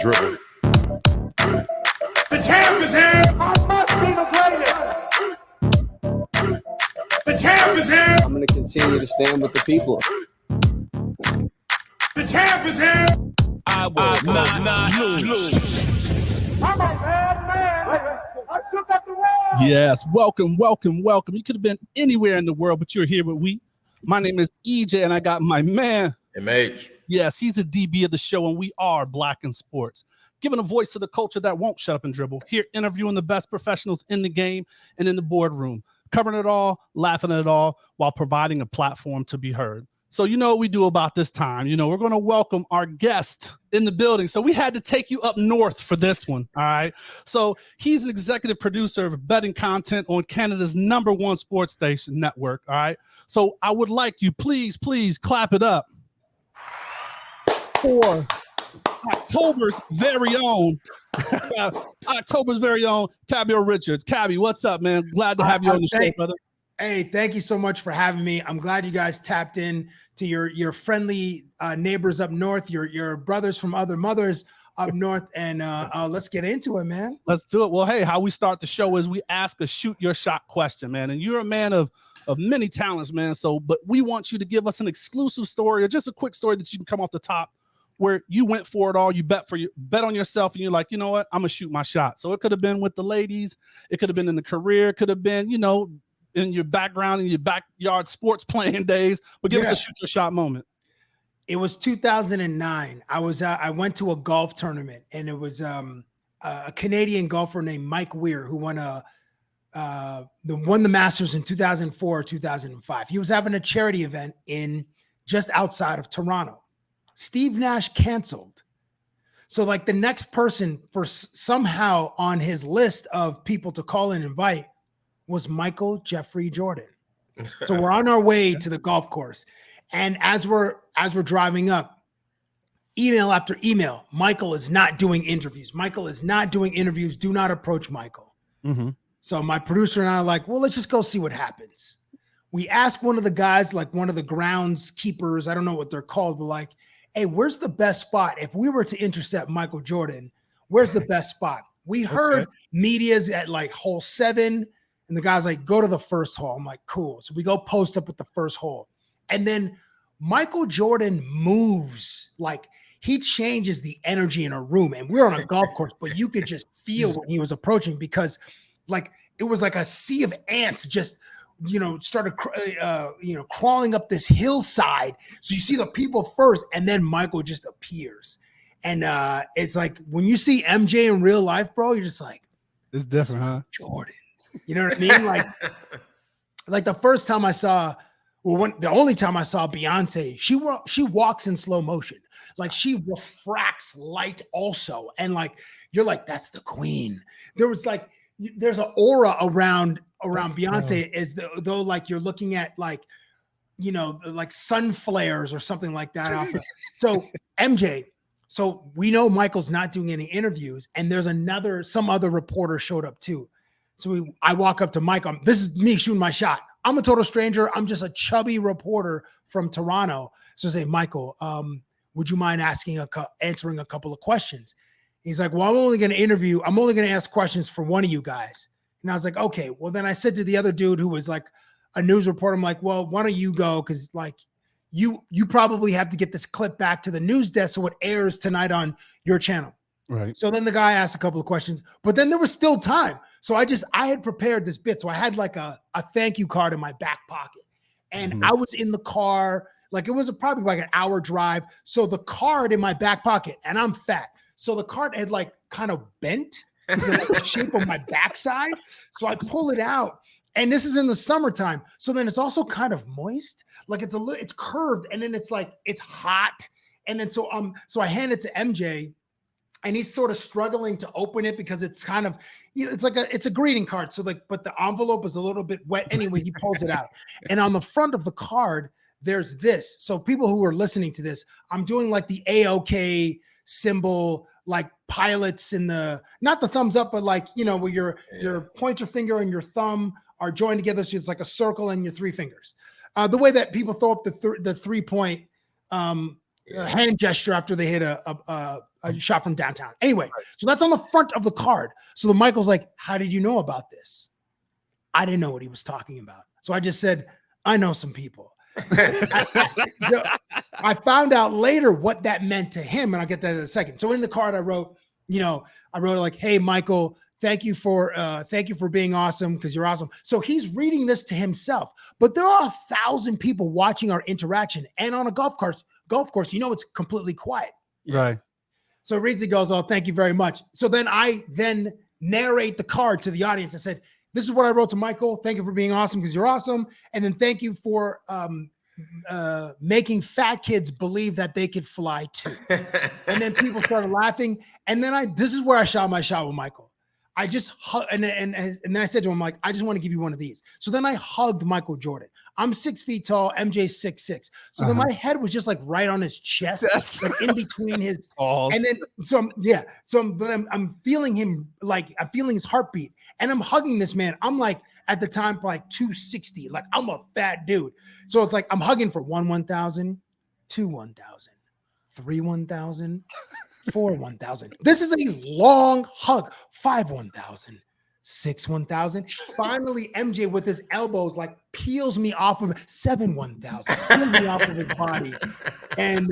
Dribble. The champ is here. I must be the greatest. The champ is here. I'm going to continue to stand with the people. The champ is here. I will not lose. I'm a bad man. I took up the world. Yes, welcome. You could have been anywhere in the world, but you're here with we. My name is EJ, and I got my man, MH. Yes, he's a DB of the show, and we are Black in Sports, giving a voice to the culture that won't shut up and dribble. Here, interviewing the best professionals in the game and in the boardroom, covering it all, laughing at it all, while providing a platform to be heard. So you know what we do about this time. You know, we're going to welcome our guest in the building. So we had to take you up north for this one, all right? So he's an executive producer of betting content on Canada's #1 sports station network, all right? So I would like you, please clap it up for October's very own, Cabbie Richards. Cabbie, what's up, man? Glad to have you on the show, brother. Hey, thank you so much for having me. I'm glad you guys tapped in to your friendly neighbors up north, your brothers from other mothers up north, and let's get into it, man. Let's do it. Well, hey, how we start the show is we ask a shoot your shot question, man. And you're a man of many talents, man. But we want you to give us an exclusive story or just a quick story that you can come off the top where you went for it all, you bet on yourself, and you're like, you know what, I'm gonna shoot my shot. So it could have been with the ladies, it could have been in the career, it could have been, you know, in your background, in your backyard sports playing days, but give us a shoot your shot moment. It was 2009. I went to a golf tournament, and it was a Canadian golfer named Mike Weir who won the Masters in 2004 or 2005. He was having a charity event in just outside of Toronto. Steve Nash canceled. So like the next person for somehow on his list of people to call and invite was Michael Jeffrey Jordan. So we're on our way to the golf course. And as we're driving up, email after email, Michael is not doing interviews. Do not approach Michael. Mm-hmm. So my producer and I are like, well, let's just go see what happens. We asked one of the guys, like one of the groundskeepers, I don't know what they're called, but like, hey, where's the best spot? If we were to intercept Michael Jordan, where's the best spot? We heard media's at like hole 7. And the guy's like, go to the first hole. I'm like, cool. So we go post up at the first hole. And then Michael Jordan moves, like he changes the energy in a room. And we're on a golf course, but you could just feel when he was approaching because like it was like a sea of ants just, started, crawling up this hillside. So you see the people first and then Michael just appears. And it's like when you see MJ in real life, bro, you're just like, it's different, huh? Jordan. You know what I mean? Like the first time I saw, the only time I saw Beyonce, she walks in slow motion. Like she refracts light also. And like, you're like, that's the queen. There's an aura around Beyonce as though like you're looking at like, like sun flares or something like that. So MJ, so we know Michael's not doing any interviews and there's some other reporter showed up too. So I walk up to Mike. This is me shooting my shot. I'm a total stranger. I'm just a chubby reporter from Toronto. So I say, Michael, would you mind answering a couple of questions? He's like, well, I'm only going to ask questions for one of you guys. And I was like, okay. Well, then I said to the other dude who was like a news reporter, I'm like, well, why don't you go? Because like you probably have to get this clip back to the news desk so it airs tonight on your channel. Right. So then the guy asked a couple of questions, but then there was still time. So I had prepared this bit. So I had like a thank you card in my back pocket and I was in the car, like it was probably like an hour drive. So the card in my back pocket and I'm fat. So the card had like kind of bent because of like the shape of my backside. So I pull it out and this is in the summertime. So then it's also kind of moist. Like it's curved and then it's like, it's hot. And then, so I hand it to MJ and he's sort of struggling to open it because it's kind of, it's a greeting card. So like, but the envelope is a little bit wet. Anyway, he pulls it out. And on the front of the card, there's this. So people who are listening to this, I'm doing like the AOK symbol, like pilots in not the thumbs up, but like, where your pointer finger and your thumb are joined together. So it's like a circle and your 3 fingers. The way that people throw up the 3-point hand gesture after they hit a shot from downtown. Anyway, so that's on the front of the card. So the Michael's like, how did you know about this? I didn't know what he was talking about. So I just said, I know some people. I found out later what that meant to him, and I'll get that in a second. So in the card, I wrote like, hey, Michael, thank you for being awesome, because you're awesome. So he's reading this to himself, but there are 1,000 people watching our interaction, and on a golf course, it's completely quiet. Right. So he reads it, goes, oh, thank you very much. So then I narrate the card to the audience. I said, this is what I wrote to Michael. Thank you for being awesome, because you're awesome. And then thank you for making fat kids believe that they could fly too. And then people started laughing. And then this is where I shot my shot with Michael. I just and then I said to him, like, I just want to give you one of these. So then I hugged Michael Jordan. I'm 6 feet tall. MJ's 6'6". So then my head was just like right on his chest, like in between his balls. And then I'm feeling him, like I'm feeling his heartbeat, and I'm hugging this man. I'm like at the time like 260, like I'm a fat dude. So it's like I'm hugging for 1,000, 2 1,000, 3 1,000, 4 1,000. This is a long hug. 5 1,000. 6 1,000. Finally, MJ with his elbows like peels me off of 7 1,000, peels me off of his body, and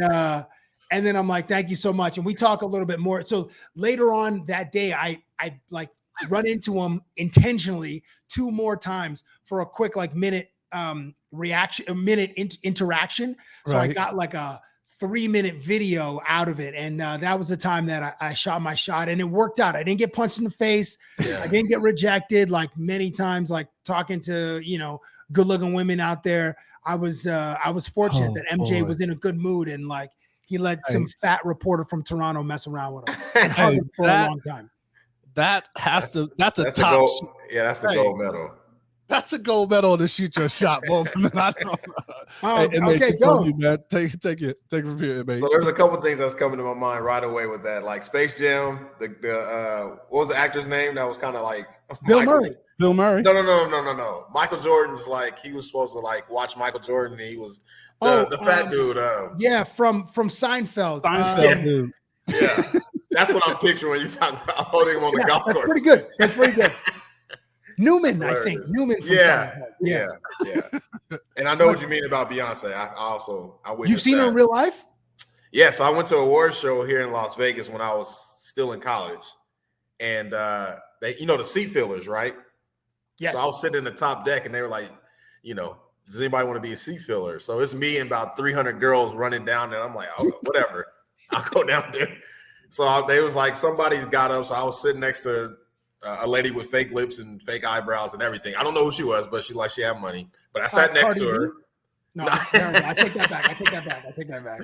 then I'm like, thank you so much. And we talk a little bit more. So later on that day, I like run into him intentionally 2 more times for a quick like minute interaction. So I got like a 3-minute video out of it, and that was the time that I shot my shot, and it worked out. I didn't get punched in the face. I didn't get rejected like many times, like talking to good-looking women out there. I was fortunate that MJ was in a good mood, and like he let some fat reporter from Toronto mess around with him and hug him for a long time. That's a top. Gold, that's the gold medal. That's a gold medal to shoot your shot, bro. I don't know. Okay, go. Man. Take it from here, man. So there's a couple things that's coming to my mind right away with that, like Space Jam. What was the actor's name? That was kind of like Bill Murray. Bill Murray. No. Michael Jordan's like he was supposed to like watch Michael Jordan, and he was the fat dude. From Seinfeld. Dude. Yeah, that's what I'm picturing when you talk about holding him on the golf course. That's pretty good. Newman, I think. Newman. Yeah. And I know what you mean about Beyonce. You've seen her in real life? Yeah. So I went to an awards show here in Las Vegas when I was still in college, and they, the seat fillers, right? Yes. So I was sitting in the top deck, and they were like, does anybody want to be a seat filler? So it's me and about 300 girls running down there. I'm like, oh, whatever, I'll go down there. So they was like, somebody's got up. So I was sitting next to a lady with fake lips and fake eyebrows and everything. I don't know who she was, but she had money. But I sat next to her. No, I take that back.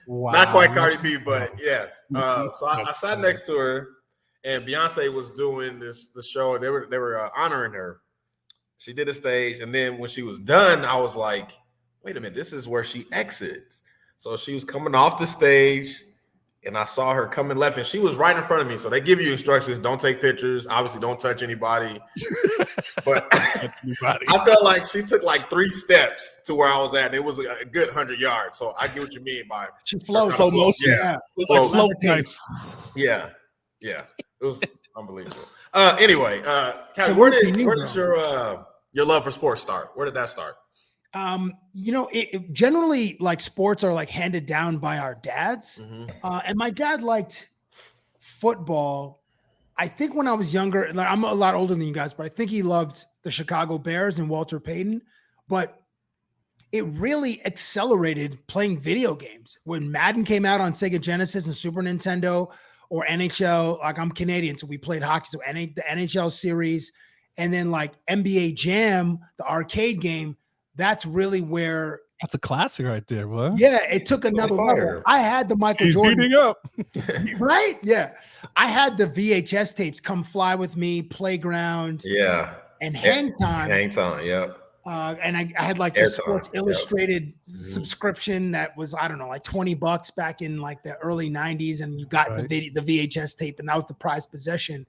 Wow. Not quite Cardi B, but yes. So I sat next to her, and Beyonce was doing the show. They were honoring her. She did a stage, and then when she was done, I was like, wait a minute, this is where she exits. So she was coming off the stage, and I saw her coming left, and she was right in front of me. So they give you instructions: don't take pictures, obviously don't touch anybody. But I felt like she took like 3 steps to where I was at, and it was a good 100 yards. So I get what you mean by she flows. Slow motion. Yeah. It was like Yeah. It was unbelievable. Anyway, Cabby, where did your love for sports start? Where did that start? It generally, like, sports are like handed down by our dads. And my dad liked football. I think when I was younger, like, I'm a lot older than you guys, but I think he loved the Chicago Bears and Walter Payton. But it really accelerated playing video games when Madden came out on Sega Genesis and Super Nintendo, or NHL. Like, I'm Canadian, so we played hockey. So the NHL series, and then like NBA Jam, the arcade game. That's really where. That's a classic right there, boy. Yeah, it took another level. I had the Michael Jordan. Heating up. Right? Yeah. I had the VHS tapes, Come Fly With Me, Playground. Yeah. And Hang Time. Hang Time, yep. And I had like the Sports Illustrated subscription that was, I don't know, like $20 back in like the early 90s. And you got the VHS tape, and that was the prized possession.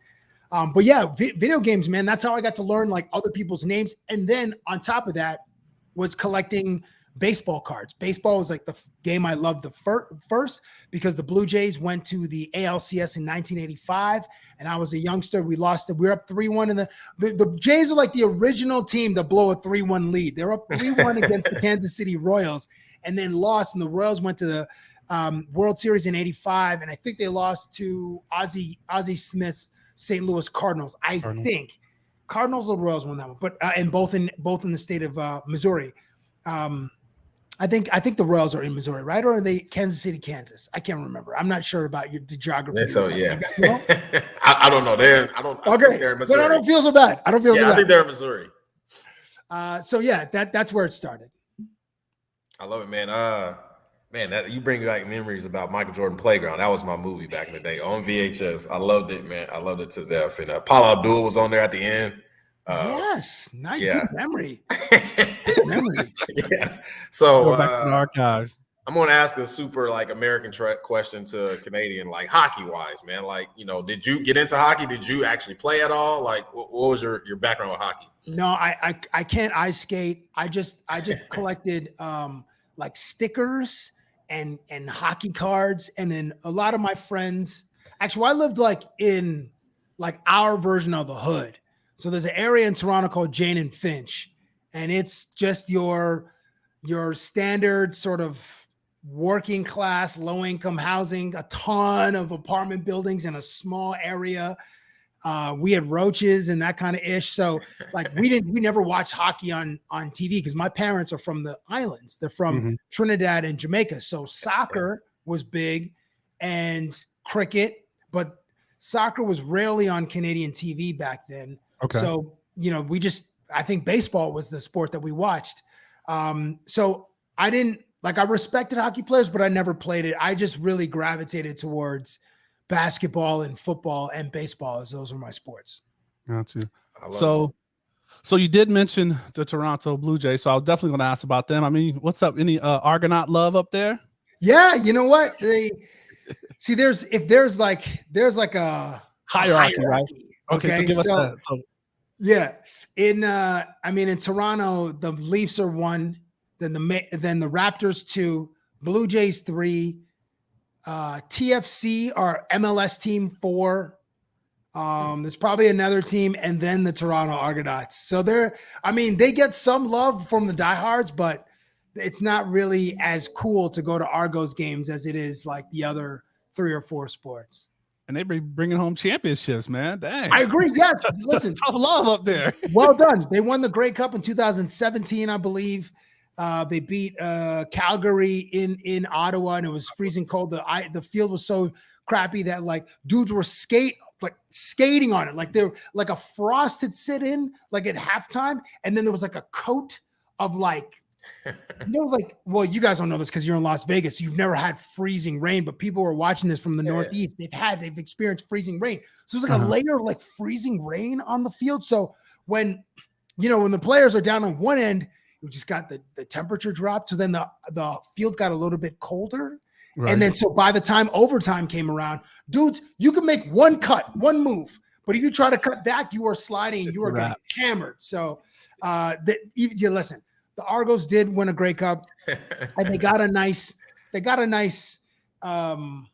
But yeah, video games, man, that's how I got to learn like other people's names. And then on top of that was collecting baseball cards. Baseball was like the game I loved the first because the Blue Jays went to the ALCS in 1985, and I was a youngster. We lost it. We were up 3-1 in the Jays are like the original team to blow a 3-1 lead. They were up 3-1 against the Kansas City Royals and then lost, and the Royals went to the World Series in 85, and I think they lost to Ozzie Smith's St. Louis Cardinals. I think Cardinals or Royals won that one, but and both in the state of Missouri. I think the Royals are in Missouri, right? Or are they Kansas City, Kansas? I can't remember. I'm not sure about the geography. So yeah, you know? I don't know. I think they're in Missouri. But I don't feel so bad. I think they're in Missouri. So yeah, that's where it started. I love it, man. Man, that you bring back memories about Michael Jordan Playground. That was my movie back in the day on VHS. I loved it, man. I loved it to death. And Paula Abdul was on there at the end. Yes, nice, good memory. Good memory. Yeah. So go back to the archives. I'm going to ask a super like American question to Canadian, like hockey wise, man. Like, did you get into hockey? Did you actually play at all? Like, what was your background with hockey? No, I can't ice skate. I just collected like stickers and hockey cards, and then a lot of my friends. Actually, I lived like in like our version of the hood. So there's an area in Toronto called Jane and Finch, and it's just your standard sort of working class, low income housing, a ton of apartment buildings in a small area. We had roaches and that kind of ish. So like we never watched hockey on TV because my parents are from the islands. They're from Trinidad and Jamaica. So soccer was big and cricket, but soccer was rarely on Canadian TV back then. Okay. So, I think baseball was the sport that we watched. So I respected hockey players, but I never played it. I just really gravitated towards basketball and football and baseball, as those were my sports. Gotcha. So you did mention the Toronto Blue Jays, so I was definitely going to ask about them. I mean, what's up? Any Argonaut love up there? Yeah, you know what? There's like a hierarchy, right? Okay, so give us that. So, yeah, in Toronto, the Leafs are 1, then the Raptors 2, Blue Jays 3, TFC or MLS team 4. There's probably another team, and then the Toronto Argonauts. So they get some love from the diehards, but it's not really as cool to go to Argos games as it is like the other 3 or 4 sports. And they be bringing home championships, man. Dang. I agree. Yes. Listen, tough love up there. Well done. They won the Grey Cup in 2017, I believe. They beat Calgary in Ottawa, and it was freezing cold. The field was so crappy that like dudes were skating on it. Like they're like a frost had set in like at halftime, and then there was like a coat of like. Well, you guys don't know this because you're in Las Vegas. You've never had freezing rain, but people who are watching this from the Northeast. They've experienced freezing rain. So it's like a layer of like freezing rain on the field. So when the players are down on one end, you just got the temperature dropped. So then the field got a little bit colder. Right. And then so by the time overtime came around, dudes, you can make one cut, one move. But if you try to cut back, you are sliding and you are getting hammered. So listen. The Argos did win a Grey Cup, and they got a nice, not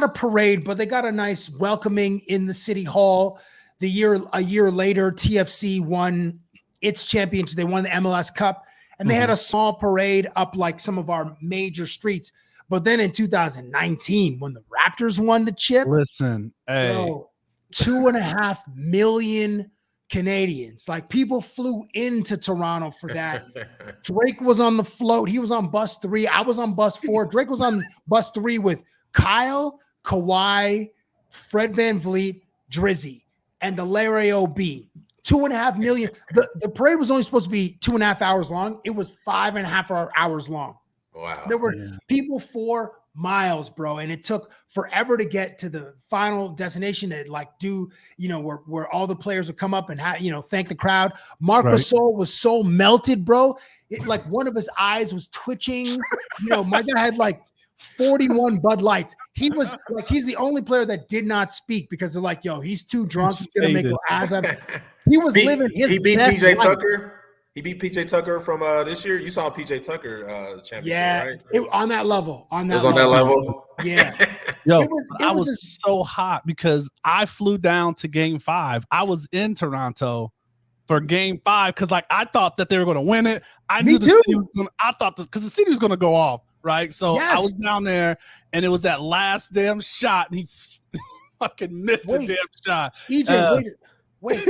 a parade, but they got a nice welcoming in the city hall. A year later, TFC won its championship. They won the MLS Cup, and they had a small parade up like some of our major streets. But then in 2019, when the Raptors won the chip, listen, hey, 2.5 million Canadians, like people flew into Toronto for that. Drake was on the float. He was on bus 3. I was on bus 4. Drake was on bus 3 with Kyle, Kawhi, Fred VanVleet, Drizzy, and the Larry O.B. 2.5 million. The parade was only supposed to be 2.5 hours long. It was 5.5 hours long. Wow. There were people 4 miles, bro, and it took forever to get to the final destination to like do, where all the players would come up and thank the crowd. Marc Gasol was so melted, bro. It, like one of his eyes was twitching. My guy had like 41 Bud Lights. He was like, he's the only player that did not speak because they're like, yo, he's too drunk. He's gonna make an ass out of it. He was living his He beat best PJ life. Tucker. He beat PJ Tucker from this year. You saw PJ Tucker championship, right? On that level. On that level. Yeah. Yo, It I was was so hot because I flew down to Game 5. I was in Toronto for Game 5 because, like, I thought that they were going to win it. I knew the city was going. I thought because the city was going to go off, right? So I was down there, and it was that last damn shot, and he fucking missed the damn shot. EJ, wait.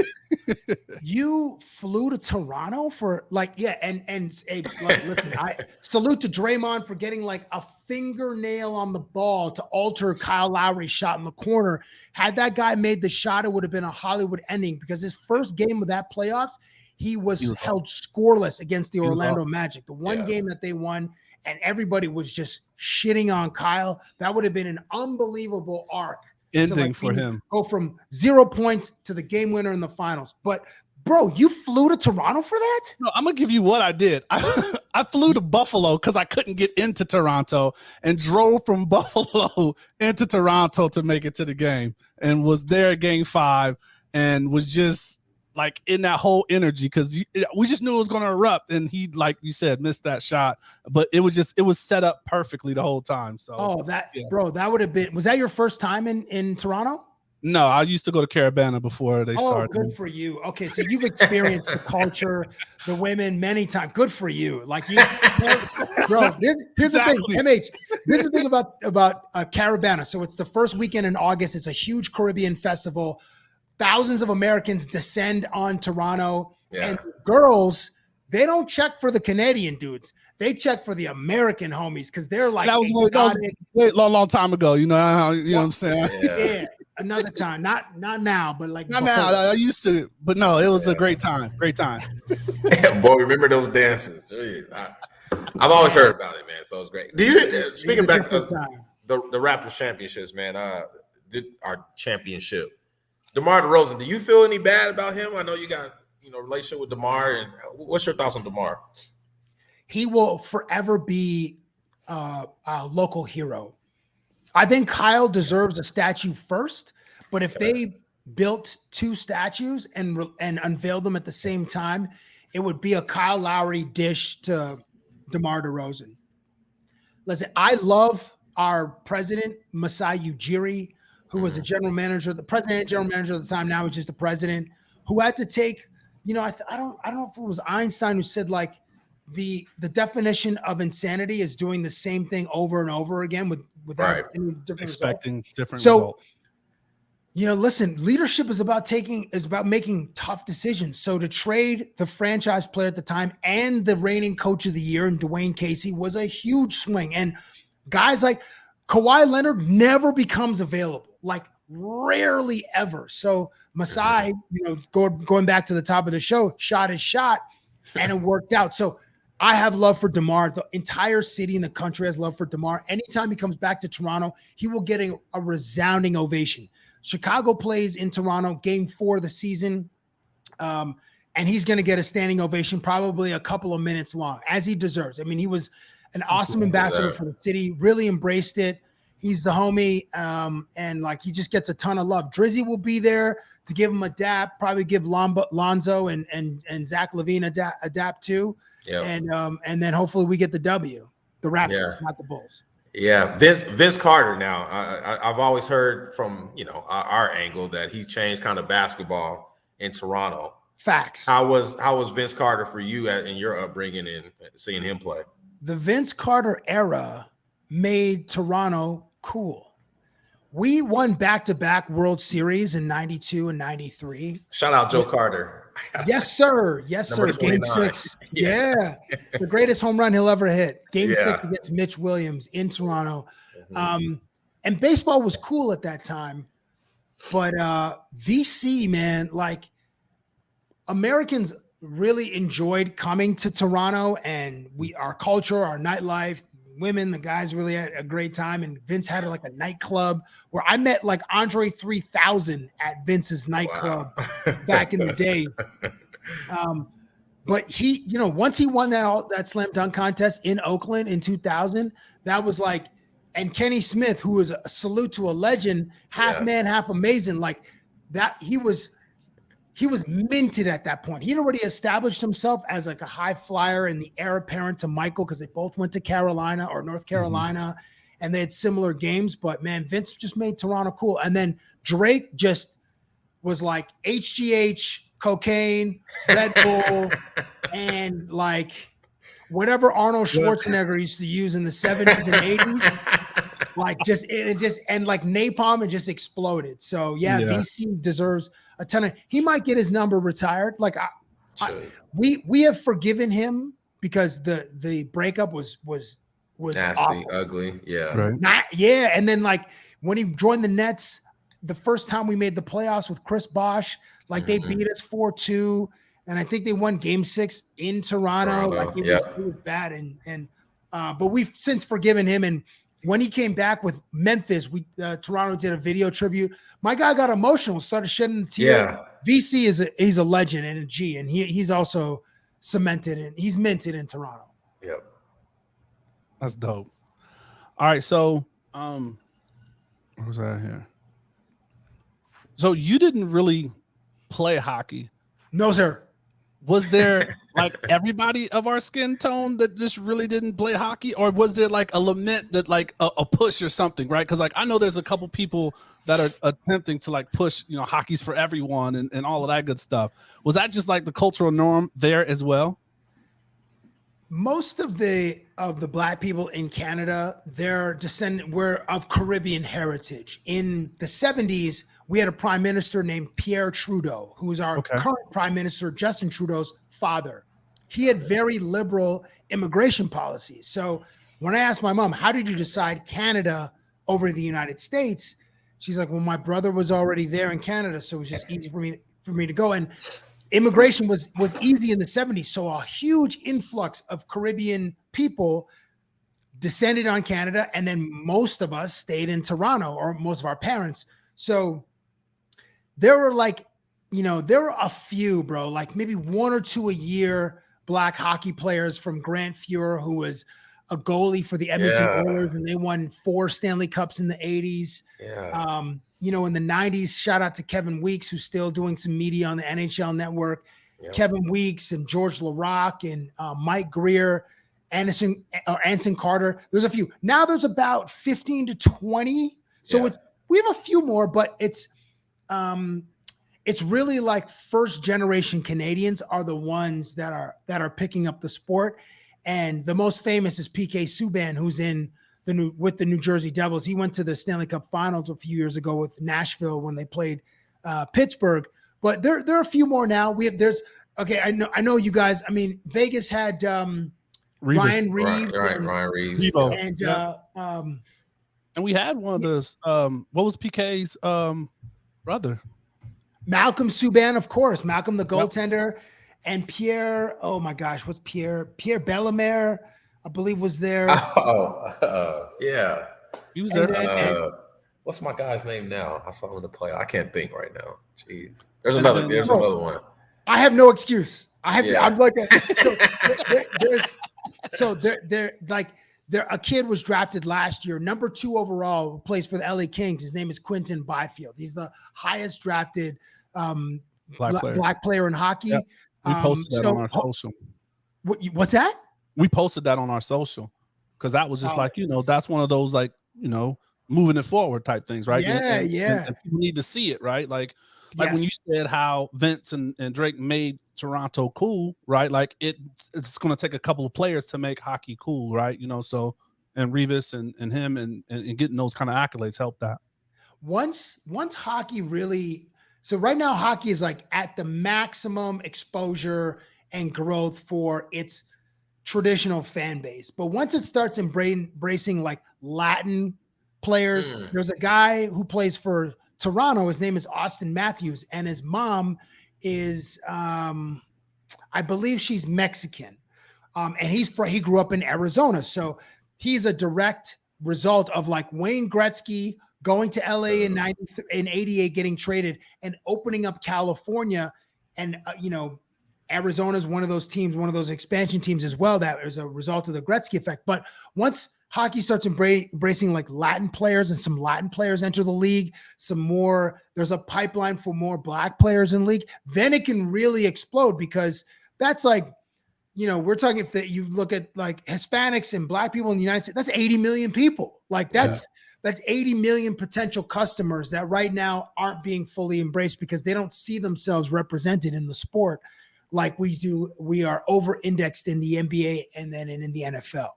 You flew to Toronto for and listen, I salute to Draymond for getting like a fingernail on the ball to alter Kyle Lowry's shot in the corner. Had that guy made the shot, it would have been a Hollywood ending because his first game of that playoffs, he was held scoreless against the Orlando Magic. The one game that they won, and everybody was just shitting on Kyle. That would have been an unbelievable arc. Ending for him. Go from 0 points to the game winner in the finals. But bro, you flew to Toronto for that? No, I'm gonna give you what I did. I flew to Buffalo because I couldn't get into Toronto and drove from Buffalo into Toronto to make it to the game and was there at Game 5 and was just like in that whole energy because we just knew it was going to erupt, and he, like you said, missed that shot, but it was set up perfectly the whole time. So bro, that would have been. Was that your first time in Toronto? No, I used to go to Caravana before they started. Good for you. Okay, so you've experienced the culture, the women many times. Good for you. Like you, bro. Here's the thing, MH. Here's the thing about Caravana. So it's the first weekend in August. It's a huge Caribbean festival. Thousands of Americans descend on Toronto, and girls, they don't check for the Canadian dudes. They check for the American homies because they're like, that was long time ago. You know what I'm saying? Yeah, another time, not now, but like not now. I used to, but no, it was a great time. Great time. Boy, remember those dances? Jeez, I've always heard about it, man. So it's great. Do you speaking back to the Raptors championships, man? Our championship. DeMar DeRozan, do you feel any bad about him? I know you got a relationship with DeMar, and what's your thoughts on DeMar? He will forever be a local hero. I think Kyle deserves a statue first, but if they built two statues and unveiled them at the same time, it would be a Kyle Lowry dish to DeMar DeRozan. Listen, I love our president, Masai Ujiri, who was the general manager, the president and general manager at the time. Now he's just the president, who had to take, I don't know if it was Einstein who said like the definition of insanity is doing the same thing over and over again without any different expecting different result. Listen, leadership is about making tough decisions. So to trade the franchise player at the time and the reigning coach of the year in Dwayne Casey was a huge swing. And guys like Kawhi Leonard never becomes available. Like rarely ever. So Masai, going back to the top of the show, shot his shot and it worked out. So I have love for DeMar. The entire city and the country has love for DeMar. Anytime he comes back to Toronto, he will get a resounding ovation. Chicago plays in Toronto, Game 4 of the season. And he's going to get a standing ovation, probably a couple of minutes long, as he deserves. I mean, he was an awesome ambassador for the city, really embraced it. He's the homie, and like he just gets a ton of love. Drizzy will be there to give him a dap, probably give Lonzo and Zach LaVine a dap too. Yeah. And then hopefully we get the W, the Raptors, not the Bulls. Yeah, Vince Carter. Now I've always heard from our angle that he changed kind of basketball in Toronto. Facts. How was Vince Carter for you in your upbringing and seeing him play? The Vince Carter era made Toronto cool. We won back-to-back World Series in 92 and 93. Shout out Joe Carter. Yes, sir. Yes, sir. Game 6. Yeah. The greatest home run he'll ever hit. Game 6 against Mitch Williams in Toronto. And baseball was cool at that time. But VC, man, like Americans really enjoyed coming to Toronto, and our culture, our nightlife, women, the guys really had a great time. And Vince had like a nightclub where I met like Andre 3000 at Vince's nightclub back in the day. But he, once he won that slam dunk contest in Oakland in 2000, that was like, and Kenny Smith, who was a salute to a legend, half man, half amazing, like that. He was he was minted at that point. He'd already established himself as like a high flyer and the heir apparent to Michael because they both went to Carolina or North Carolina, and they had similar games. But man, Vince just made Toronto cool. And then Drake just was like HGH, cocaine, Red Bull, and like whatever Arnold Schwarzenegger used to use in the 70s and 80s. Like and like napalm, and just exploded. So yeah, VC deserves a ton of. He might get his number retired. Like we have forgiven him because the breakup was nasty, awful. ugly. Yeah, Right. And then like when he joined the Nets, the first time we made the playoffs with Chris Bosh, like they beat us 4-2, and I think they won Game 6 in Toronto. Like it was bad, and but we've since forgiven him. And when he came back with Memphis, Toronto did a video tribute. My guy got emotional, started shedding tears. Yeah. VC he's a legend and a G, and he's also cemented and he's minted in Toronto. Yep. That's dope. All right, so where was I here? So you didn't really play hockey. No, sir. Was there like everybody of our skin tone that just really didn't play hockey, or was there like a lament that like a push or something, right? Because like I know there's a couple people that are attempting to like push, hockey's for everyone and all of that good stuff. Was that just like the cultural norm there as well? Most of the Black people in Canada, we're of Caribbean heritage. In the 70s, we had a prime minister named Pierre Trudeau, who is our current prime minister, Justin Trudeau's father. He had very liberal immigration policies. So when I asked my mom, how did you decide Canada over the United States? She's like, well, my brother was already there in Canada, so it was just easy for me to go. And immigration was easy in the 70s. So a huge influx of Caribbean people descended on Canada. And then most of us stayed in Toronto, or most of our parents. So there were there were a few, bro, like maybe one or two a year Black hockey players from Grant Fuhrer, who was a goalie for the Edmonton Oilers, and they won 4 Stanley Cups in the 80s. Yeah. In the 90s, shout out to Kevin Weeks, who's still doing some media on the NHL Network. Yep. Kevin Weeks and George LaRocque and Mike Greer, Anson Carter. There's a few. Now there's about 15 to 20. So we have a few more, but it's really like first generation Canadians are the ones that are picking up the sport. And the most famous is PK Subban, who's with the New Jersey Devils. He went to the Stanley Cup Finals a few years ago with Nashville when they played Pittsburgh. But there are a few more now. I know you guys. I mean, Vegas had Ryan Reeves, Ryan Reeves, and we had one of those. What was PK's brother? Malcolm Subban, of course. Malcolm the goaltender. Yep. And Pierre, oh my gosh, what's Pierre? Pierre Bellemare, I believe, was there. Yeah. He was there. What's my guy's name now? I saw him in the play. I can't think right now. Jeez. There's another one. I have no excuse. I'm like a kid was drafted last year, number 2 overall, who plays for the LA Kings. His name is Quinton Byfield. He's the highest drafted black player in hockey. Yep. We posted that on our social. What's that? We posted that on our social because that was just that's one of those moving it forward type things, right? And people need to see it, right? Like when you said how Vince and Drake made Toronto cool, right? Like it's going to take a couple of players to make hockey cool, right? So and Revis and him and getting those kind of accolades helped that. Once hockey really. So right now, hockey is like at the maximum exposure and growth for its traditional fan base. But once it starts embracing like Latin players, there's a guy who plays for Toronto. His name is Austin Matthews, and his mom is, I believe she's Mexican, and he grew up in Arizona. So he's a direct result of like Wayne Gretzky going to LA in 88, getting traded and opening up California. And, Arizona is one of those teams, one of those expansion teams as well, that is a result of the Gretzky effect. But once hockey starts embracing like Latin players and some Latin players enter the league, there's a pipeline for more Black players in the league, then it can really explode because that's like, we're talking if you look at like Hispanics and Black people in the United States, that's 80 million people. Like that's 80 million potential customers that right now aren't being fully embraced because they don't see themselves represented in the sport like we do. We are over-indexed in the NBA and then in the NFL.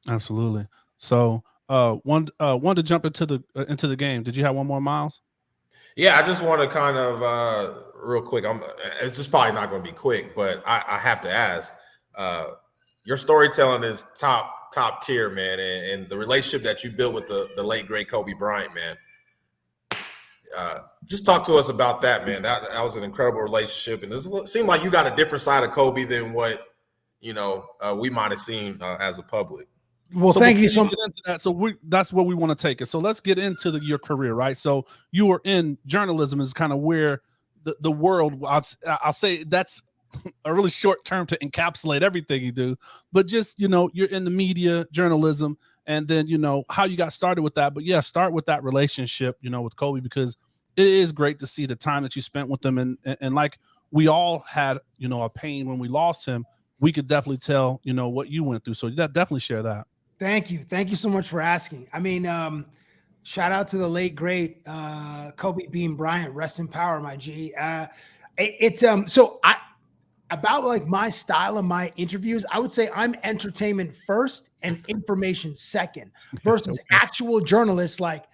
Absolutely. So one to jump into the game. Did you have one more, Miles? Yeah, I just want to kind of real quick. It's just probably not going to be quick, but I have to ask. Your storytelling is top tier, man, and the relationship that you built with the late great Kobe Bryant, man. Just talk to us about that, man. That was an incredible relationship, and it seemed like you got a different side of Kobe than what we might have seen as a public. Well, thank you so much. So that's where we want to take it. So let's get into your career, right? So you were in journalism, is kind of where the world. I'll say that's a really short term to encapsulate everything you do, but just you're in the media, journalism, and then how you got started with that. But yeah, start with that relationship, with Kobe, because it is great to see the time that you spent with him, and like we all had a pain when we lost him. We could definitely tell what you went through. So definitely share that. Thank you so much for asking. I mean, shout out to the late great Kobe Bean Bryant, rest in power, my G. About like my style of my interviews, I would say I'm entertainment first and information second versus actual journalists like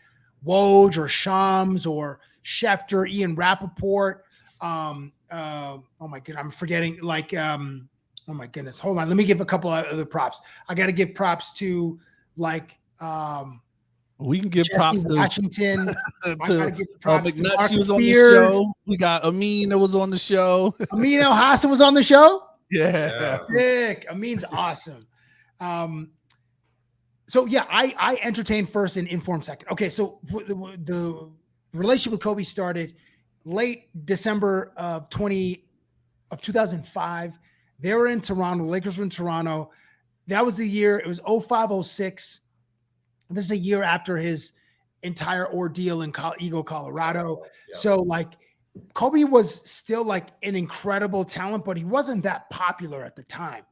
Woj or Shams or Schefter, Ian Rappaport. Oh my goodness, I'm forgetting oh my goodness. Hold on. Let me give a couple of other props. I got to give props to like we can give Jesse props Washington. to McNutt. She was on the show. We got Amin that was on the show. Amin El Hassan was on the show. Yeah. Sick. Amin's awesome. So yeah, I entertain first and inform second. Okay, so the relationship with Kobe started late December of 2005. They were in Toronto. The Lakers were in Toronto. That was the year. It was 05-06. This is a year after his entire ordeal in Eagle, Colorado. Yeah. So like Kobe was still like an incredible talent, but he wasn't that popular at the time.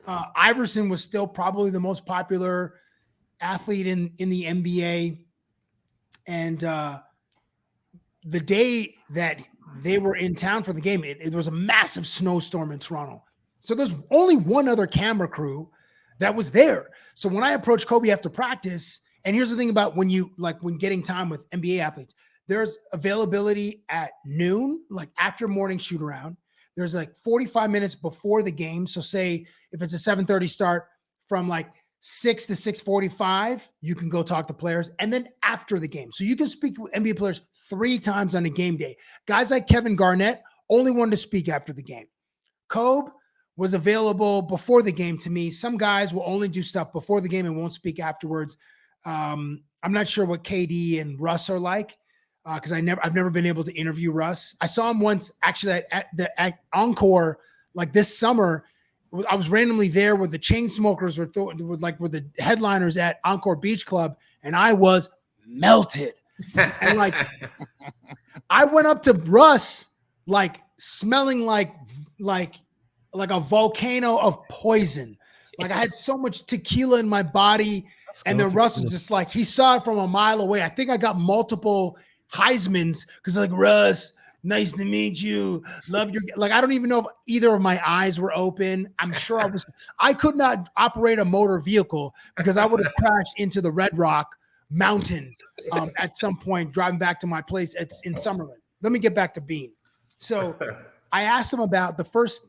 Iverson was still probably the most popular athlete in the NBA. And the day that they were in town for the game, it was a massive snowstorm in Toronto. So there's only one other camera crew that was there. So when I approached Kobe after practice, and here's the thing about when getting time with NBA athletes, there's availability at noon, like after morning shoot around. There's like 45 minutes before the game. So say if it's a 7:30 start, from like 6 to 6:45, you can go talk to players. And then after the game. So you can speak with NBA players 3 times on a game day. Guys like Kevin Garnett only wanted to speak after the game. Kobe was available before the game to me. Some guys will only do stuff before the game and won't speak afterwards. I'm not sure what KD and Russ are like because I've never been able to interview Russ. I saw him once actually at Encore like this summer. I was randomly there where the Chainsmokers were the headliners at Encore Beach Club, and I was melted. And like I went up to Russ like smelling like a volcano of poison. Like I had so much tequila in my body. And then Russ was just like, he saw it from a mile away. I think I got multiple Heismans because like, Russ, nice to meet you. Love your, like, I don't even know if either of my eyes were open. I'm sure I could not operate a motor vehicle because I would have crashed into the Red Rock Mountain at some point driving back to my place in Summerlin. Let me get back to Bean. So I asked him about the first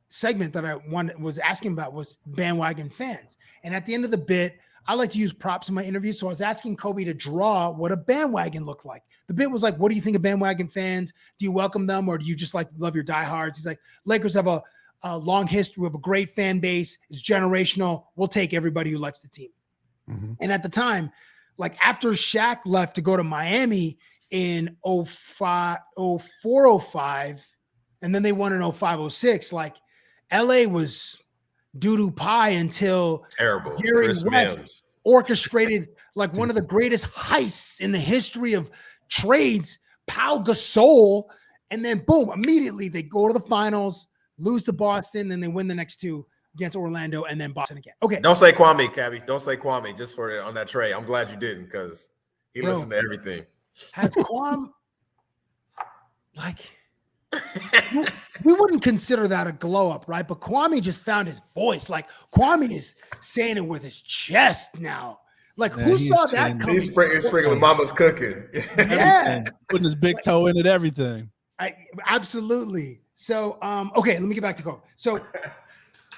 segment that I was asking about was bandwagon fans. And at the end of the bit, I like to use props in my interview. So I was asking Kobe to draw what a bandwagon looked like. The bit was like, what do you think of bandwagon fans? Do you welcome them or do you just like love your diehards? He's like, Lakers have a long history. We have a great fan base. It's generational. We'll take everybody who likes the team. Mm-hmm. And at the time, like after Shaq left to go to Miami in 04-05, and then they won in 05-06, like LA was doo-doo pie until terrible. Jerry Chris West. Mims. orchestrated like one of the greatest heists in the history of trades, Pau Gasol, and then boom, immediately they go to the finals, lose to Boston, then they win the next two against Orlando and then Boston again. Okay. Don't say Kwame, Cabbie. Don't say Kwame just for on that trade. I'm glad you didn't because he listened to everything. Has Kwame like we wouldn't consider that a glow up, right? But Kwame just found his voice. Like Kwame is saying it with his chest now. Like who saw that coming? He's sprinkling mama's cooking. Yeah, putting his big toe in it, everything. Absolutely. So, okay, let me get back to Kobe. So,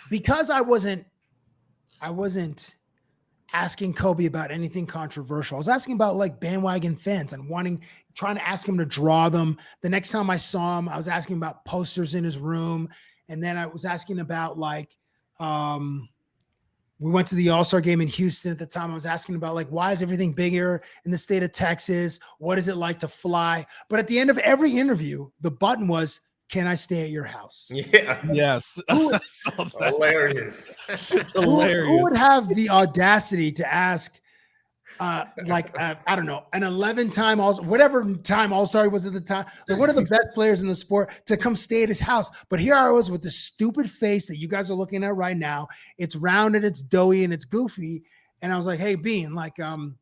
because I wasn't asking Kobe about anything controversial. I was asking about like bandwagon fans and trying to ask him to draw them. The next time I saw him, I was asking about posters in his room. And then I was asking about like, we went to the All-Star game in Houston at the time. I was asking about like, why is everything bigger in the state of Texas? What is it like to fly? But at the end of every interview, the button was, can I stay at your house? Yeah. Yes. Hilarious. It's hilarious. Who would have the audacity to ask, I don't know, an 11-time whatever time All-Star was at the time, like one of the best players in the sport to come stay at his house. But here I was with the stupid face that you guys are looking at right now. It's round and it's doughy and it's goofy. And I was like, hey, Bean, like, can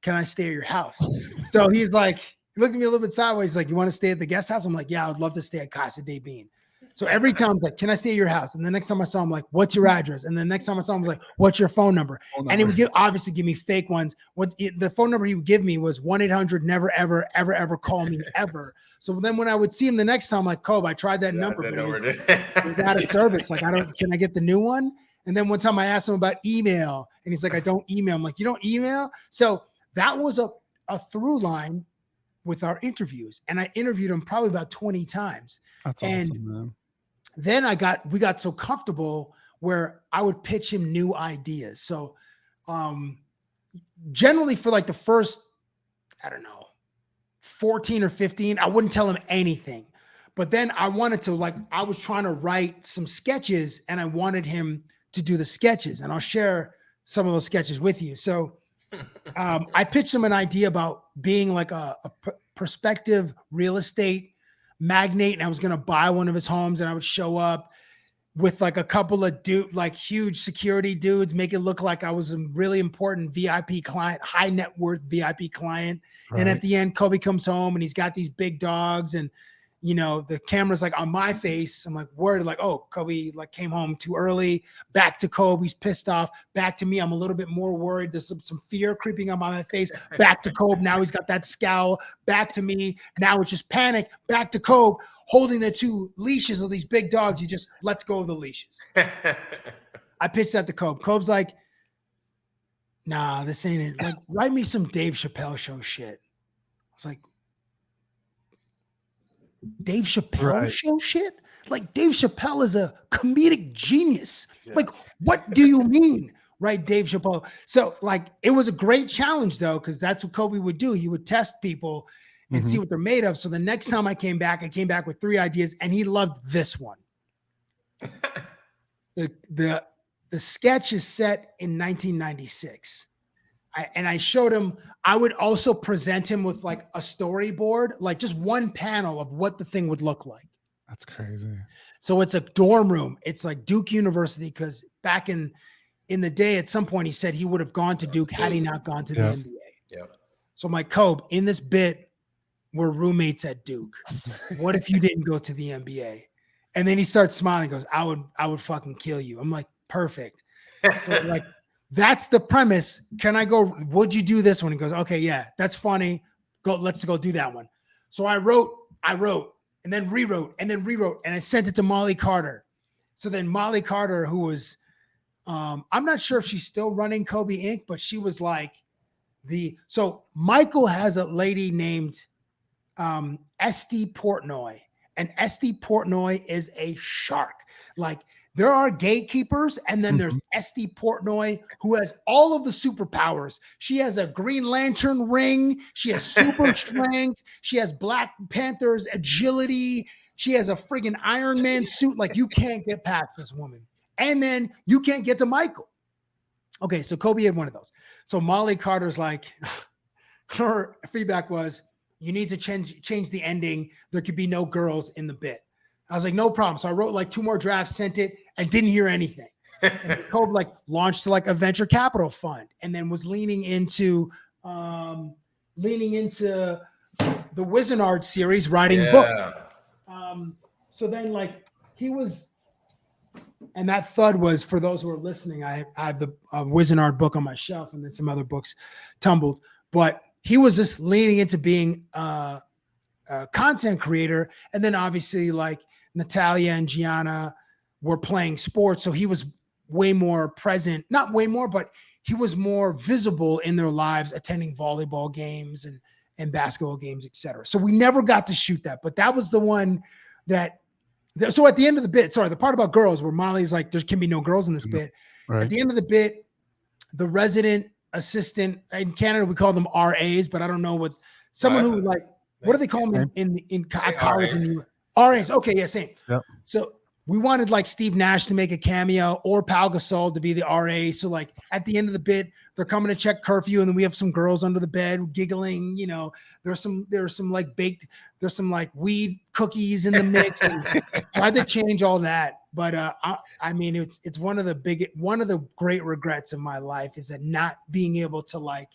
I stay at your house? So he's like, he looked at me a little bit sideways. He's like, you want to stay at the guest house? I'm like, yeah, I'd love to stay at Casa de Bean. So every time I was like, can I stay at your house? And the next time I saw him, like, what's your address? And the next time I saw him, I was like, what's your phone number? And he would obviously give me fake ones. The phone number he would give me was 1-800 never, ever, ever, ever call me ever. So then when I would see him the next time, I'm like, Kobe, I tried that number, but it was out of service. Like, can I get the new one? And then one time I asked him about email and he's like, I don't email. I'm like, you don't email? So that was a through line with our interviews. And I interviewed him probably about 20 times. That's and awesome, man. Then we got so comfortable where I would pitch him new ideas. So generally for like the first, 14 or 15, I wouldn't tell him anything. But then I wanted to I was trying to write some sketches and I wanted him to do the sketches. And I'll share some of those sketches with you. So I pitched him an idea about being like a prospective real estate magnate, and I was going to buy one of his homes, and I would show up with like a couple of huge security dudes, make it look like I was a really important VIP client, high net worth VIP client. Right. And at the end, Kobe comes home and he's got these big dogs, and the camera's like on my face. I'm like, word, like, oh, Kobe came home too early. Back to Kobe, he's pissed off. Back to me, I'm a little bit more worried. There's some fear creeping up on my face. Back to Kobe, now he's got that scowl. Back to me, now it's just panic. Back to Kobe, holding the two leashes of these big dogs. He just lets go of the leashes. I pitched that to Kobe. Kobe's like, nah, this ain't it. Like, write me some Dave Chappelle show shit. I was like, Dave Chappelle show shit? Like, Dave Chappelle is a comedic genius. Yes. Like, what do you mean? Right, Dave Chappelle. So it was a great challenge though, because that's what Kobe would do. He would test people and see what they're made of. So the next time I came back with 3 ideas, and he loved this one. The sketch is set in 1996. I showed him, I would also present him with like a storyboard, like just one panel of what the thing would look like. That's crazy. So it's a dorm room. It's like Duke University, because back in the day, at some point, he said he would have gone to Duke had he not gone to the NBA. Yep. So I'm like, Kobe, in this bit, we're roommates at Duke. What if you didn't go to the NBA? And then he starts smiling, goes, I would fucking kill you. I'm like, perfect. So that's the premise. Can I go? Would you do this one? He goes, okay, yeah, that's funny. Let's go do that one. So I wrote, and then rewrote, and I sent it to Molly Carter. So then Molly Carter, who was, I'm not sure if she's still running Kobe Inc., but she was like so Michael has a lady named Esty Portnoy, and Esty Portnoy is a shark. Like, there are gatekeepers, and then there's Esty Portnoy, who has all of the superpowers. She has a Green Lantern ring. She has super strength. She has Black Panther's agility. She has a friggin' Iron Man suit. Like, you can't get past this woman. And then you can't get to Michael. Okay, so Kobe had one of those. So Molly Carter's like, her feedback was, you need to change the ending. There could be no girls in the bit. I was like, no problem. So I wrote like 2 more drafts, sent it, and didn't hear anything. And Kobe like launched to like a venture capital fund, and then was leaning into the Wizard series, writing book. So then like he was, and that thud was, for those who are listening, I have the Wizard book on my shelf, and then some other books tumbled, but he was just leaning into being a content creator. And then obviously like Natalia and Gianna were playing sports. So he was way more present, not way more, but he was more visible in their lives, attending volleyball games and basketball games, etc. So we never got to shoot that, but that was the one so at the end of the bit, sorry, the part about girls where Molly's like, there can be no girls in this bit. Right. At the end of the bit, the resident assistant in Canada, we call them RAs, but I don't know what someone who like, what do they call them in college? RAs. Okay. Yeah. Same. Yep. So we wanted like Steve Nash to make a cameo or Pau Gasol to be the RA. So like at the end of the bit, they're coming to check curfew, and then we have some girls under the bed giggling. You know, there's some like weed cookies in the mix. And I had to change all that. But I mean, it's one of the great regrets of my life is that not being able to like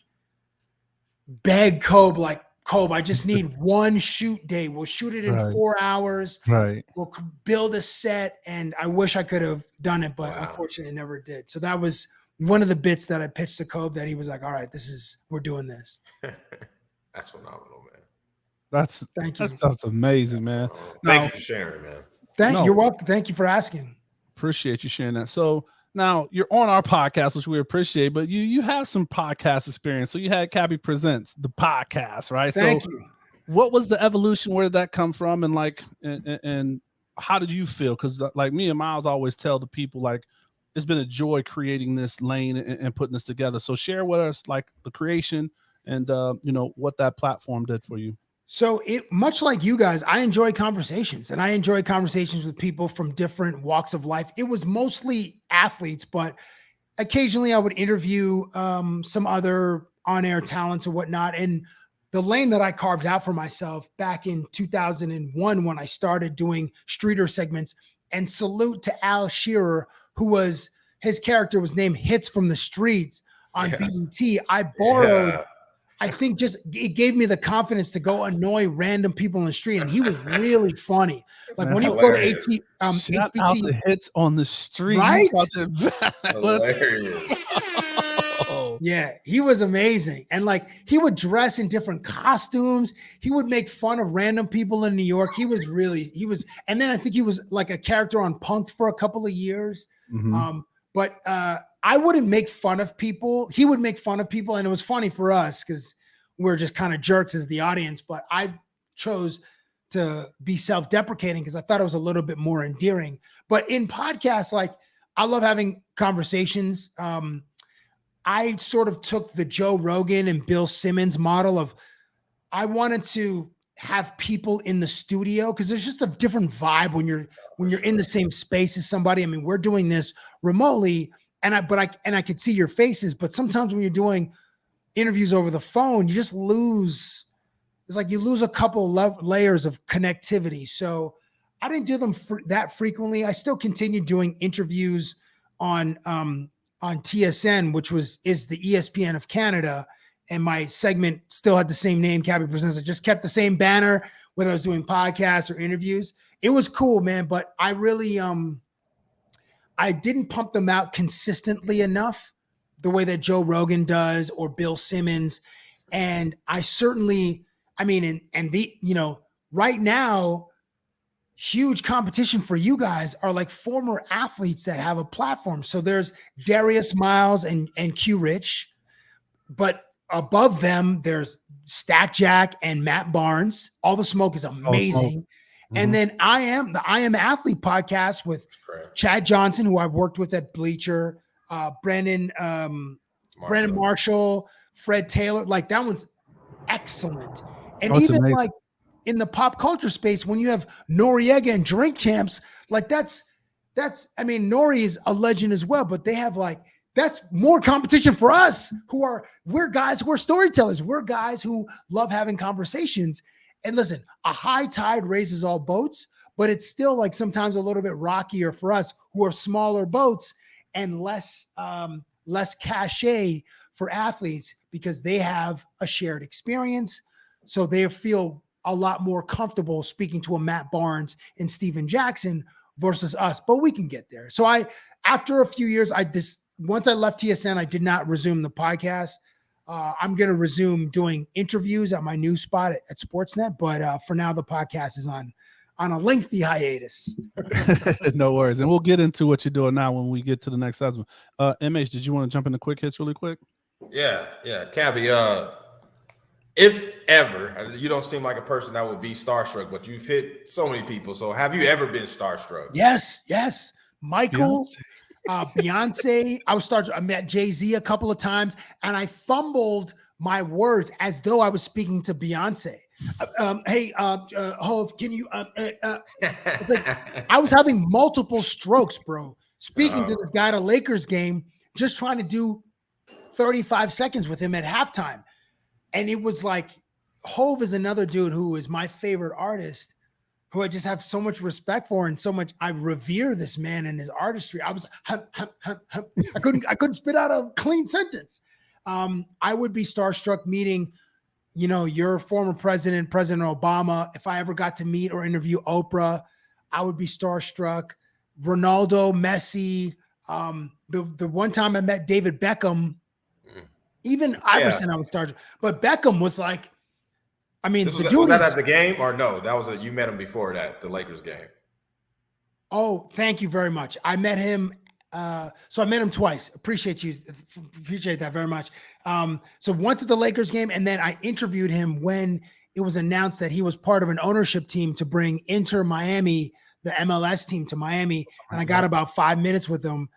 beg Kobe, like, Kobe, I just need one shoot day. We'll shoot it in 4 hours. Right. We'll build a set, and I wish I could have done it, but unfortunately, I never did. So that was one of the bits that I pitched to Kobe that he was like, "All right, we're doing this." That's phenomenal, man. Thank you. That sounds amazing, man. Thank you for sharing, man. You're welcome. Thank you for asking. Appreciate you sharing that. So now you're on our podcast, which we appreciate, but you have some podcast experience. So you had Cabbie Presents, the podcast, right? Thank you. What was the evolution? Where did that come from? And like, and how did you feel? Because like me and Miles always tell the people, like, it's been a joy creating this lane and putting this together. So share with us like the creation and what that platform did for you. So much like you guys, I enjoy conversations, and I enjoy conversations with people from different walks of life. It was mostly athletes, but occasionally I would interview some other on-air talents or whatnot. And the lane that I carved out for myself back in 2001, when I started doing Streeter segments, and salute to Al Shearer, his character was named Hits from the Streets on BET. I borrowed, I think it gave me the confidence to go annoy random people in the street. And he was really funny. Like when you go to Shout out the Hits on the Street. Right? Yeah, he was amazing. And like he would dress in different costumes. He would make fun of random people in New York. And then I think he was like a character on Punk'd for a couple of years. Mm-hmm. But I wouldn't make fun of people. He would make fun of people. And it was funny for us because we're just kind of jerks as the audience. But I chose to be self-deprecating because I thought it was a little bit more endearing. But in podcasts, like I love having conversations. I sort of took the Joe Rogan and Bill Simmons model of I wanted to have people in the studio because there's just a different vibe when you're in the same space as somebody. I mean, we're doing this remotely, and I could see your faces, but sometimes when you're doing interviews over the phone, you just lose. It's like you lose a couple layers of connectivity. So I didn't do them that frequently. I still continued doing interviews on TSN, which is the ESPN of Canada. And my segment still had the same name, Cabbie Presents. I just kept the same banner, whether I was doing podcasts or interviews. It was cool, man. But I really, I didn't pump them out consistently enough the way that Joe Rogan does or Bill Simmons. And I certainly, right now, huge competition for you guys are like former athletes that have a platform. So there's Darius Miles and Q Rich, but above them, there's Stack Jack and Matt Barnes. All the Smoke is amazing. Mm-hmm. And then I Am Athlete podcast with Chad Johnson, who I've worked with at Bleacher, Brandon Marshall, Fred Taylor. Like that one's excellent. And even amazing. Like in the pop culture space, when you have Noriega and Drink Champs, like that's Nori is a legend as well, but they have like that's more competition for us we're guys who are storytellers. We're guys who love having conversations. And listen, a high tide raises all boats, but it's still like sometimes a little bit rockier for us who are smaller boats and less cachet for athletes because they have a shared experience. So they feel a lot more comfortable speaking to a Matt Barnes and Steven Jackson versus us, but we can get there. So after a few years, once I left TSN, I did not resume the podcast. I'm going to resume doing interviews at my new spot at Sportsnet, but for now the podcast is on a lengthy hiatus. No worries. And we'll get into what you're doing now when we get to the next segment. MH, did you want to jump into quick hits really quick? Yeah. Cabbie, if ever, you don't seem like a person that would be starstruck, but you've hit so many people. So have you ever been starstruck? Yes. Michael, Beyonce. I was starstruck. I met Jay-Z a couple of times and I fumbled my words as though I was speaking to Beyonce. Hey, Hov, can you, it's like I was having multiple strokes, bro. Speaking to this guy at a Lakers game, just trying to do 35 seconds with him at halftime. And it was like, Hov is another dude who is my favorite artist, who I just have so much respect for and so much. I revere this man and his artistry. I was, I couldn't spit out a clean sentence. I would be starstruck meeting, your former President Obama. If I ever got to meet or interview Oprah, I would be starstruck. Ronaldo, Messi. The one time I met David Beckham, even Iverson, I was starstruck. But Beckham was like, was that at the game or no? That was you met him before that, the Lakers game. Oh, thank you very much. I met him. So I met him twice. Appreciate that very much. So once at the Lakers game, and then I interviewed him when it was announced that he was part of an ownership team to bring Inter Miami, the MLS team, to Miami. And I got about 5 minutes with him.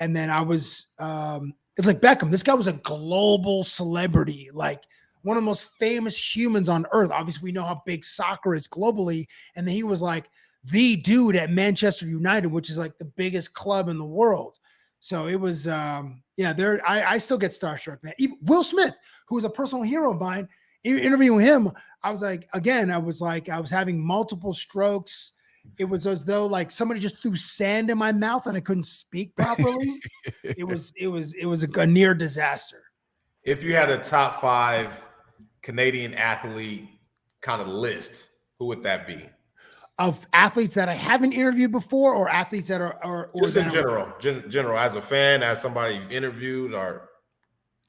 And then I was, it's like Beckham. This guy was a global celebrity, like one of the most famous humans on earth. Obviously, we know how big soccer is globally. And then he was like the dude at Manchester United, which is like the biggest club in the world. So it was, I still get starstruck, man. Even Will Smith, who was a personal hero of mine, interviewing him, I was like, I was having multiple strokes. It was as though like somebody just threw sand in my mouth and I couldn't speak properly. It was a near disaster. If you had a top 5 Canadian athlete kind of list, who would that be? Of athletes that I haven't interviewed before, or athletes that are just in general, as a fan, as somebody you've interviewed or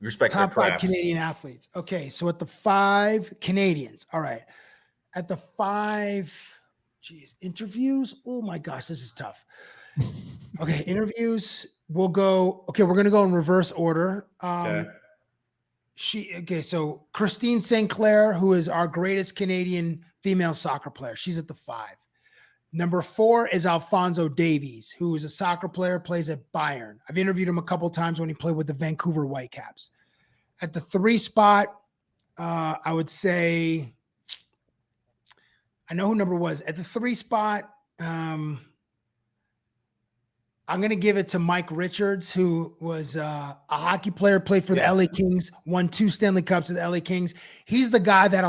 respect top their 5 Canadian athletes. Okay, so at the 5 Canadians, all right. At the 5, interviews. Oh my gosh, this is tough. Okay, interviews. We're gonna go in reverse order. So Christine St. Clair, who is our greatest Canadian female soccer player. She's at the 5. Number 4 is Alfonso Davies, who is a soccer player, plays at Bayern. I've interviewed him a couple of times when he played with the Vancouver Whitecaps. At the 3 spot, I would say, I know who number was. At the 3 spot, I'm going to give it to Mike Richards, who was a hockey player, played for the LA Kings, won 2 Stanley Cups with the LA Kings. He's the guy that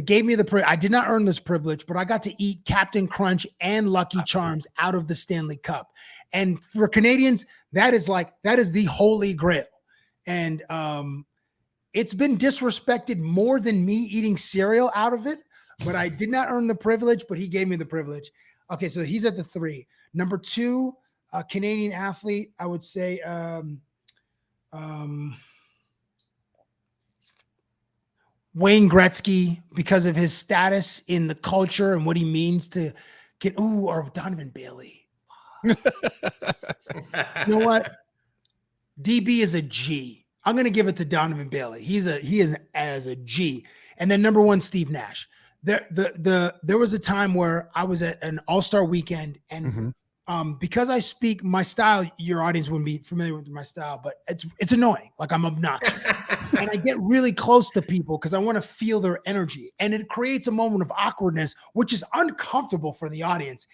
gave me the I did not earn this privilege, but I got to eat Captain Crunch and Lucky Charms out of the Stanley Cup. And for Canadians, that is the holy grail. And it's been disrespected more than me eating cereal out of it, but I did not earn the privilege, but he gave me the privilege. Okay, so he's at the 3. Number 2, Canadian athlete, I would say Wayne Gretzky, because of his status in the culture and what he means to get. Or Donovan Bailey. You know what? DB is a G. I'm going to give it to Donovan Bailey. He is as a G. And then number 1, Steve Nash. There was a time where I was at an All-Star weekend and because I speak my style, your audience wouldn't be familiar with my style, but it's annoying. Like I'm obnoxious. And I get really close to people because I want to feel their energy. And it creates a moment of awkwardness, which is uncomfortable for the audience,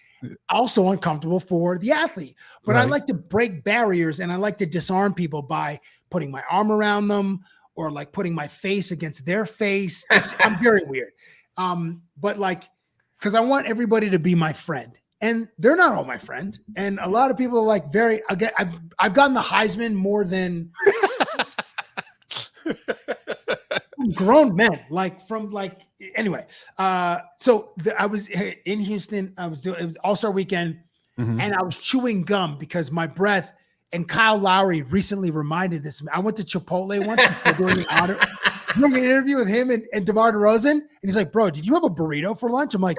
also uncomfortable for the athlete. But I like to break barriers and I like to disarm people by putting my arm around them or like putting my face against their face. I'm very weird. But like, because I want everybody to be my friend. And they're not all my friends. And a lot of people are like I've gotten the Heisman more than grown men, anyway. So I was in Houston. I was doing, it was All-Star weekend, and I was chewing gum because my breath, and Kyle Lowry recently reminded this. I went to Chipotle once doing an interview with him and DeMar DeRozan, and he's like, bro, did you have a burrito for lunch? I'm like,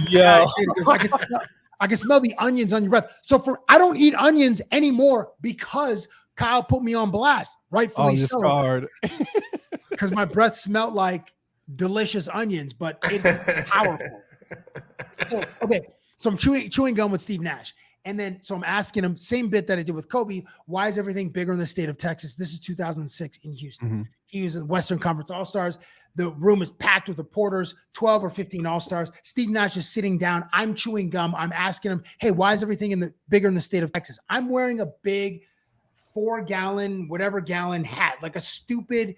yeah. I can smell the onions on your breath. So I don't eat onions anymore because Kyle put me on blast, rightfully so. Because my breath smelled like delicious onions, but it's powerful. So I'm chewing gum with Steve Nash. And then, so I'm asking him, same bit that I did with Kobe, why is everything bigger in the state of Texas? This is 2006 in Houston. He was in Western Conference All-Stars. The room is packed with reporters, 12 or 15 All-Stars. Steve Nash is sitting down. I'm chewing gum. I'm asking him, hey, why is everything bigger in the state of Texas? I'm wearing a big 4-gallon, whatever gallon hat, like a stupid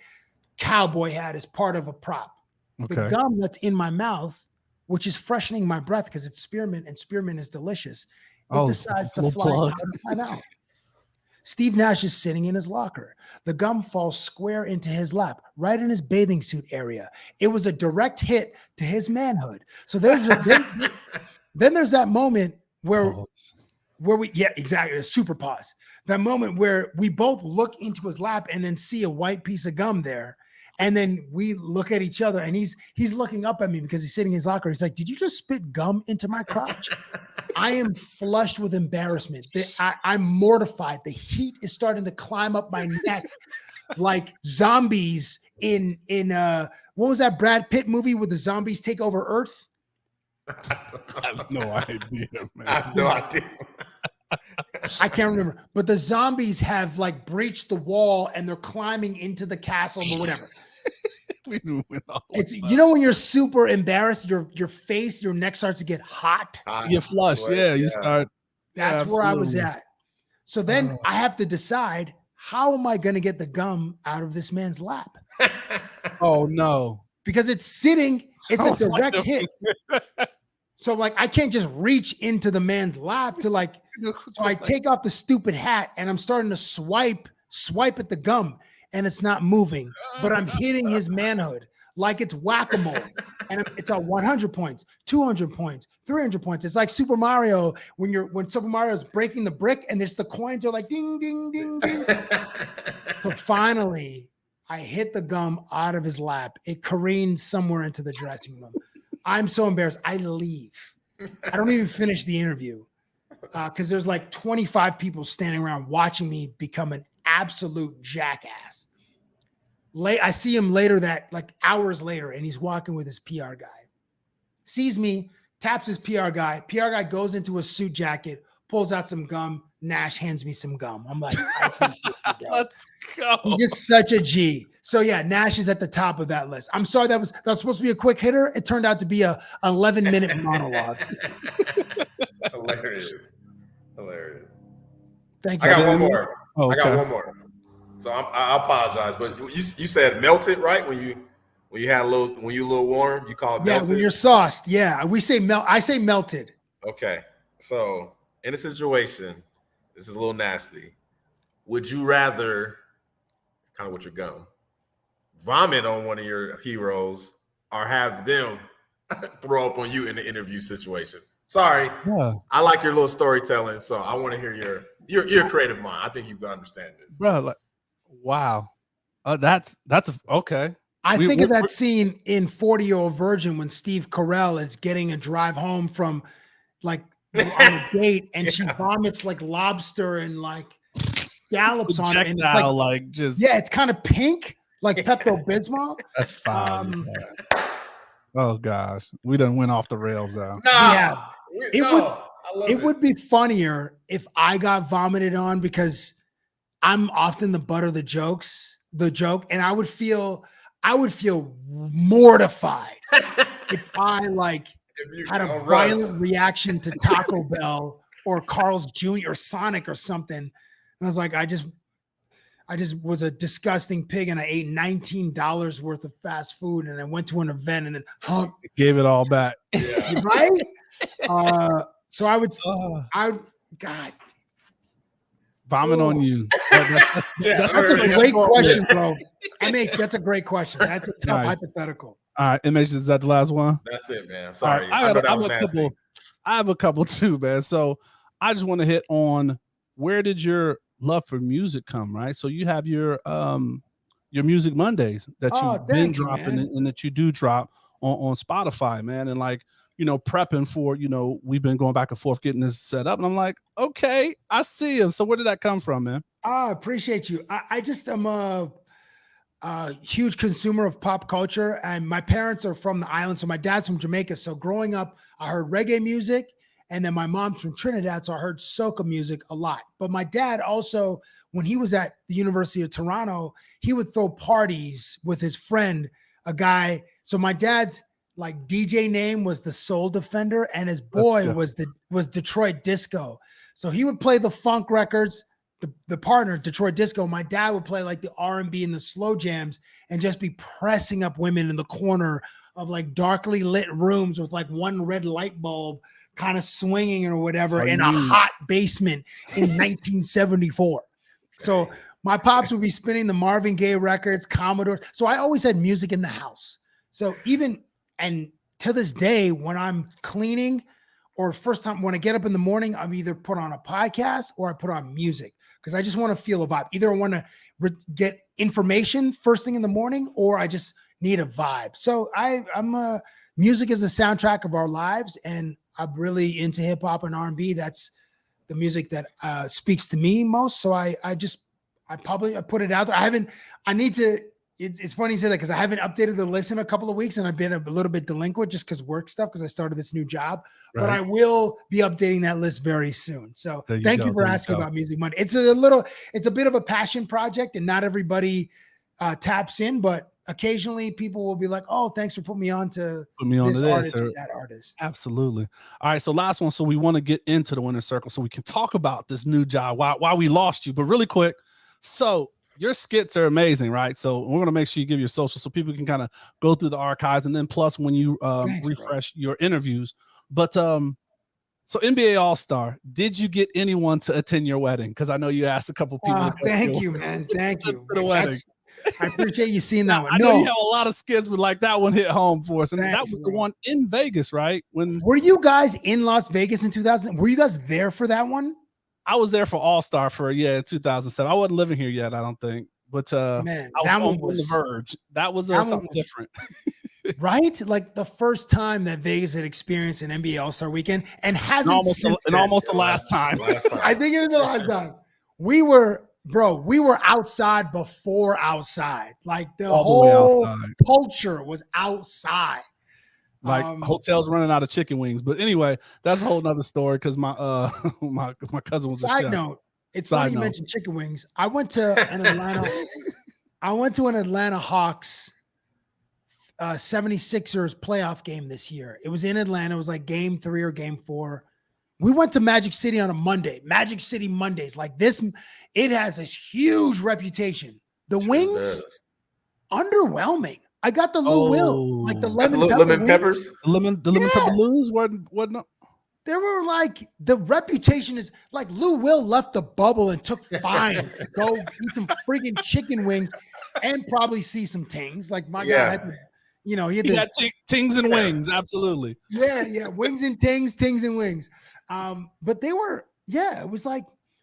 cowboy hat as part of a prop. The gum that's in my mouth, which is freshening my breath because it's spearmint and spearmint is delicious. It decides to fly out of my mouth. Steve Nash is sitting in his locker. The gum falls square into his lap, right in his bathing suit area. It was a direct hit to his manhood. So then there's that moment where we, exactly, a super pause. That moment where we both look into his lap and then see a white piece of gum there. And then we look at each other and he's looking up at me because he's sitting in his locker. He's like, did you just spit gum into my crotch? I am flushed with embarrassment. I'm mortified. The heat is starting to climb up my neck like zombies in what was that Brad Pitt movie where the zombies take over Earth? I have no idea, man. I have no idea. I can't remember, but the zombies have like breached the wall and they're climbing into the castle or whatever. It's when you're super embarrassed, your face, your neck starts to get hot. You flush, you start. That's where I was at. So then I have to decide, how am I going to get the gum out of this man's lap? Oh no, because it's sitting. It's a direct hit. So like I can't just reach into the man's lap to like. So I take off the stupid hat and I'm starting to swipe at the gum and it's not moving, but I'm hitting his manhood like it's whack-a-mole. And it's at 100 points, 200 points, 300 points. It's like Super Mario when Super Mario is breaking the brick and there's the coins are like ding, ding, ding, ding. So finally I hit the gum out of his lap. It careened somewhere into the dressing room. I'm so embarrassed. I leave. I don't even finish the interview. Because there's like 25 people standing around watching me become an absolute jackass. I see him later hours later, and he's walking with his PR guy. Sees me, taps his PR guy. PR guy goes into a suit jacket, pulls out some gum. Nash hands me some gum. I'm like, let's go. He's just such a G. So yeah, Nash is at the top of that list. I'm sorry that was supposed to be a quick hitter. It turned out to be a 11-minute monologue. Hilarious. Thank you. I got one more. Okay. I got one more. So I apologize, but you said melted, right? When you had a little warm, you call it melted. Yeah, when you're sauced. Yeah, we say melt. I say melted. Okay, so in a situation, this is a little nasty. Would you rather, kind of with your gum, vomit on one of your heroes, or have them throw up on you in the interview situation? Sorry, I like your little storytelling, so I want to hear your creative mind. I think you can understand this, bro. Wow, that's okay. I think of that scene in 40-Year-Old Virgin when Steve Carell is getting a drive home from like on a date, and she vomits like lobster and like scallops on it, and it's kind of pink, like Pepto-Bismol. That's fine. Oh gosh, we done went off the rails though. it would be funnier if I got vomited on because I'm often the butt of the joke, and I would feel mortified if I had a violent reaction to Taco Bell or Carl's Jr. or Sonic or something. And I was like, I just was a disgusting pig and I ate $19 worth of fast food and I went to an event and then gave it all back. Yeah. Right? So God. Vomit on you. That's a great question, bro. MH, that's a great question. That's a tough hypothetical. All right, MH, is that the last one? That's it, man. Sorry. Right, I have a couple too, man. So I just want to hit on, where did your love for music come, right? So you have your Music Mondays that you've been dropping and that you do drop on Spotify, man. And prepping for, we've been going back and forth getting this set up. And I'm like, okay, I see him. So where did that come from, man? I appreciate you. I just am a huge consumer of pop culture. And my parents are from the island. So my dad's from Jamaica. So growing up, I heard reggae music. And then my mom's from Trinidad. So I heard soca music a lot. But my dad also, when he was at the University of Toronto, he would throw parties with his friend, a guy. So my dad's DJ name was the Soul Defender, and his boy was Detroit Disco. So he would play the funk records, the partner Detroit Disco. My dad would play the R&B and the slow jams, and just be pressing up women in the corner of darkly lit rooms with one red light bulb, kind of swinging or whatever, in a hot basement in 1974. So my pops would be spinning the Marvin Gaye records, Commodore. So I always had music in the house. So and to this day, when I'm cleaning or first time when I get up in the morning, I'm either put on a podcast or I put on music because I just want to feel a vibe. Either I want to get information first thing in the morning or I just need a vibe. So music is the soundtrack of our lives, and I'm really into hip hop and R&B. That's the music that speaks to me most. So I put it out there. It's funny you say that because I haven't updated the list in a couple of weeks and I've been a little bit delinquent just because work stuff, because I started this new job. Right. But I will be updating that list very soon. So thank you for asking about Music Monday. It's a bit of a passion project and not everybody taps in, but occasionally people will be like, oh, thanks for putting me on to this artist or that artist. Absolutely. All right. So last one. So we want to get into the winner's circle so we can talk about this new job, why we lost you. But really quick. So your skits are amazing, right? So we're going to make sure you give your social so people can kind of go through the archives, and then plus when you refresh your interviews. But so NBA All-Star, did you get anyone to attend your wedding? Because I know you asked a couple people. Thank you, man. Thank you. For the wedding. I appreciate you seeing that one. I know you have a lot of skits, but that one hit home for us. And that was the one in Vegas, right? Were you guys in Las Vegas in 2000? Were you guys there for that one? I was there for All-Star for 2007. I wasn't living here yet, I don't think. But man, I was on the verge. That was something different. Right? The first time that Vegas had experienced an NBA All-Star weekend and hasn't almost the last time. I think it is the last time. We were outside before outside. The whole culture was outside. Hotels running out of chicken wings. But anyway, that's a whole nother story because my my cousin was a chef. Side note, it's funny you mentioned chicken wings. I went to an Atlanta Hawks 76ers playoff game this year. It was in Atlanta. It was game 3 or game 4. We went to Magic City on a Monday. Magic City Mondays. It has this huge reputation. The wings, underwhelming. I got the Lou Will, the lemon peppers. The lemon pepper Lou's wasn't. There were the reputation is Lou Will left the bubble and took fines to go eat some freaking chicken wings and probably see some tings. My guy had to, he had tings and wings. Absolutely. Yeah. Wings and tings and wings. But they were, it was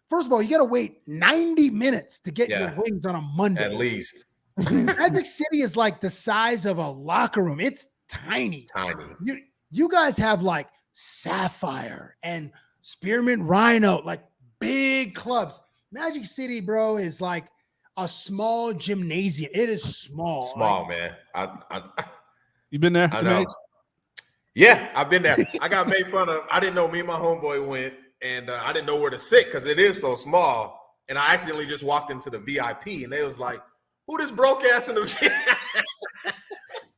first of all, you got to wait 90 minutes to get your wings on a Monday. At least. Magic City is the size of a locker room. It's tiny. You guys have Sapphire and Spearmint Rhino, big clubs. Magic City, bro, is a small gymnasium. It is small. Man. You been there? I know. Yeah, I've been there. I got made fun of. I didn't know. Me and my homeboy went, and I didn't know where to sit because it is so small. And I accidentally just walked into the VIP, and they was like, "Who this broke ass in the VIP?"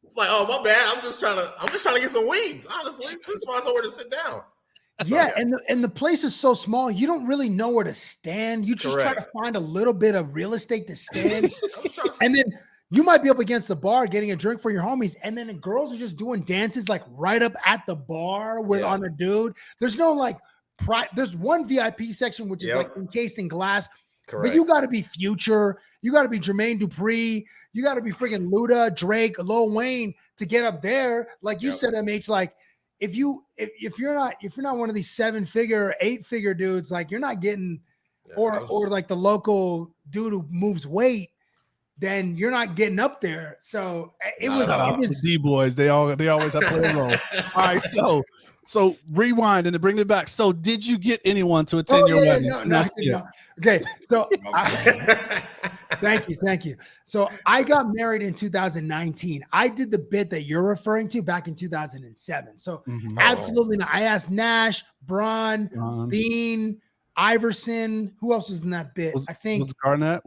It's like, "Oh, my bad. I'm just trying to get some wings. Honestly, just find somewhere to sit down." Yeah, and the place is so small, you don't really know where to stand. You just try to find a little bit of real estate to stand, and then you might be up against the bar getting a drink for your homies, and then the girls are just doing dances like right up at the bar with on a dude. There's no like there's one VIP section which is like encased in glass. Correct. But you got to be Future, you got to be Jermaine Dupri, you got to be freaking Luda, Drake, Lil Wayne to get up there. Like you said, MH, like if you're not one of these 7-figure, 8-figure dudes, like you're not getting or like the local dude who moves weight, then you're not getting up there. So it was D boys. They always have to play a role. All right, so rewind and to bring it back. So did you get anyone to attend your wedding? No. Okay, so thank you. So I got married in 2019. I did the bit that you're referring to back in 2007. So absolutely not. I asked Nash, Braun, Bean, Iverson. Who else was in that bit? I think was Garnett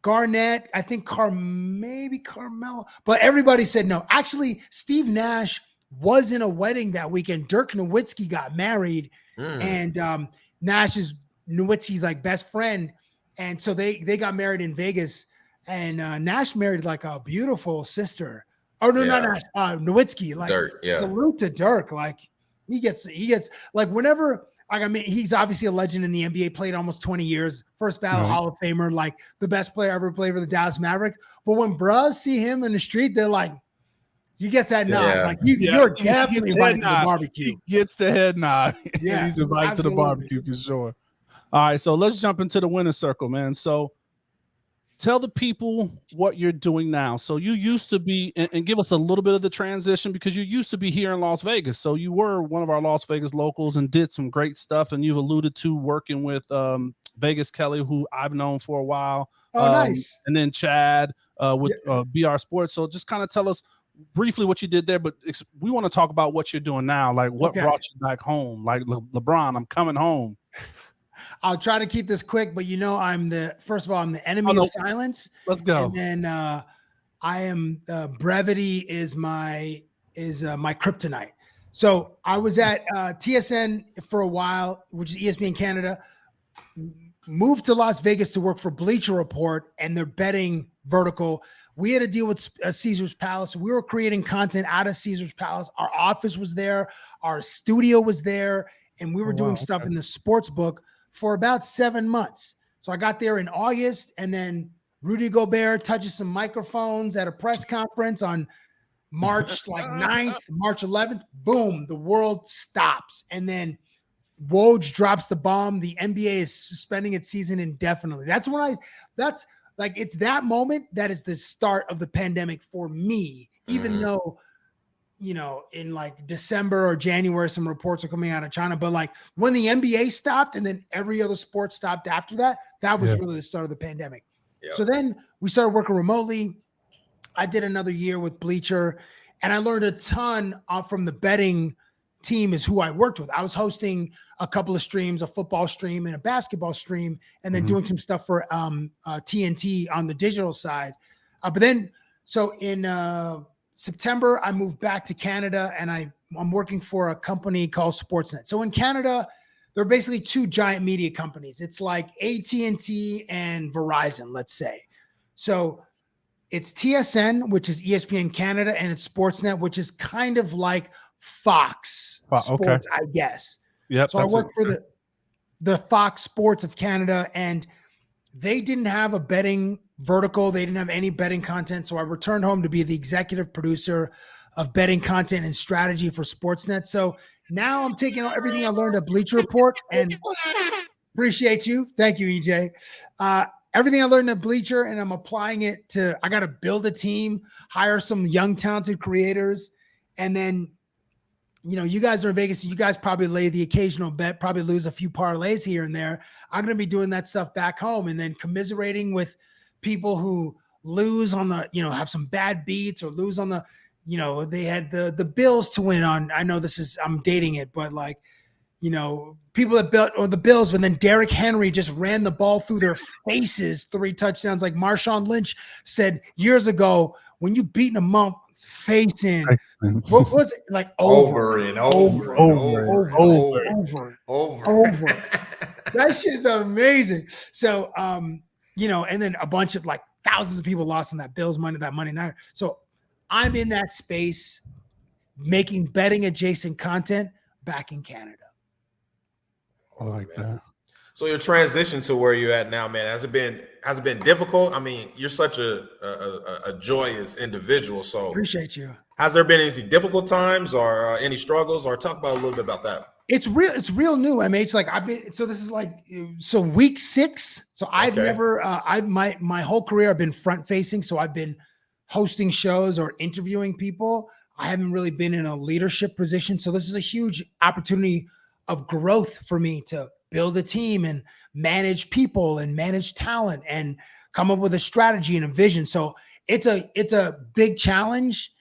Garnett, I think maybe Carmelo, but everybody said no. Actually, Steve Nash was in a wedding that weekend. Dirk Nowitzki got married, and Nash is Nowitzki's like best friend, and so they got married in Vegas. And Nash married like a beautiful sister. Oh no, not Nash, Nowitzki. Like Dirk, salute to Dirk. Like he gets like whenever. I mean, he's obviously a legend in the NBA, played almost 20 years, first ballot Hall of Famer, like the best player ever played for the Dallas Mavericks. But when bros see him in the street, they're like, he gets that nod. Like you're definitely invited to the barbecue. He gets the head nod. Yeah, he's invited to the barbecue for sure. All right, so let's jump into the winner's circle, man. So tell the people what you're doing now. So you used to be, and give us a little bit of the transition, because you used to be here in Las Vegas. So you were one of our Las Vegas locals and did some great stuff. And you've alluded to working with Vegas Kelly, who I've known for a while. Oh, nice. And then Chad with BR Sports. So just kind of tell us briefly what you did there, but we want to talk about what you're doing now. Like what brought you back home? Like LeBron, I'm coming home. I'll try to keep this quick, but I'm the enemy of silence. Let's go. And then I am brevity is my kryptonite. So I was at TSN for a while, which is ESPN Canada. Moved to Las Vegas to work for Bleacher Report and their betting vertical. We had to deal with Caesar's Palace. We were creating content out of Caesar's Palace. Our office was there. Our studio was there. And we were doing stuff in the sports book for about 7 months. So I got there in August, and then Rudy Gobert touches some microphones at a press conference on March 9th, March 11th. Boom, the world stops. And then Woj drops the bomb. The NBA is suspending its season indefinitely. It's that moment that is the start of the pandemic for me, even though, in like December or January, some reports are coming out of China. But like when the NBA stopped and then every other sport stopped after that, that was really the start of the pandemic. Yeah. So then we started working remotely. I did another year with Bleacher, and I learned a ton from the betting team is who I worked with. I was hosting a couple of streams, a football stream and a basketball stream, and then doing some stuff for TNT on the digital side. But then, so in September, I moved back to Canada, and I'm working for a company called Sportsnet. So in Canada, there are basically two giant media companies. It's like AT&T and Verizon, let's say. So it's TSN, which is ESPN Canada, and it's Sportsnet, which is kind of like Fox Sports, I guess. Yep. So I work for the Fox Sports of Canada, and they didn't have a betting vertical. They didn't have any betting content. So I returned home to be the executive producer of betting content and strategy for Sportsnet. So now I'm taking everything I learned at Bleacher Report, and appreciate you. Thank you, EJ. Everything I learned at Bleacher, and I'm applying it to, I got to build a team, hire some young, talented creators. And then, you guys are in Vegas. So you guys probably lay the occasional bet, probably lose a few parlays here and there. I'm going to be doing that stuff back home, and then commiserating with people who lose on the, have some bad beats or lose on the, you know, they had the Bills to win on. I know I'm dating it, but like, you know, people that built or the Bills, but then Derrick Henry just ran the ball through their faces, 3 touchdowns. Like Marshawn Lynch said years ago, when you beating them up face in, what was it like? Over and over and over. That shit's amazing. So, you know, and then a bunch of like thousands of people lost on that Bills money, that Monday night. So I'm in that space making betting adjacent content back in Canada. I like that. So your transition to where you're at now, man, has it been difficult? I mean, you're such a joyous individual. So Appreciate you. Has there been any difficult times or any struggles, or talk about a little bit about that? It's real new, MH. Like this is like, so week 6. So I've never, my whole career I've been front facing. So I've been hosting shows or interviewing people. I haven't really been in a leadership position. So this is a huge opportunity of growth for me to build a team and manage people and manage talent and come up with a strategy and a vision. So it's a big challenge,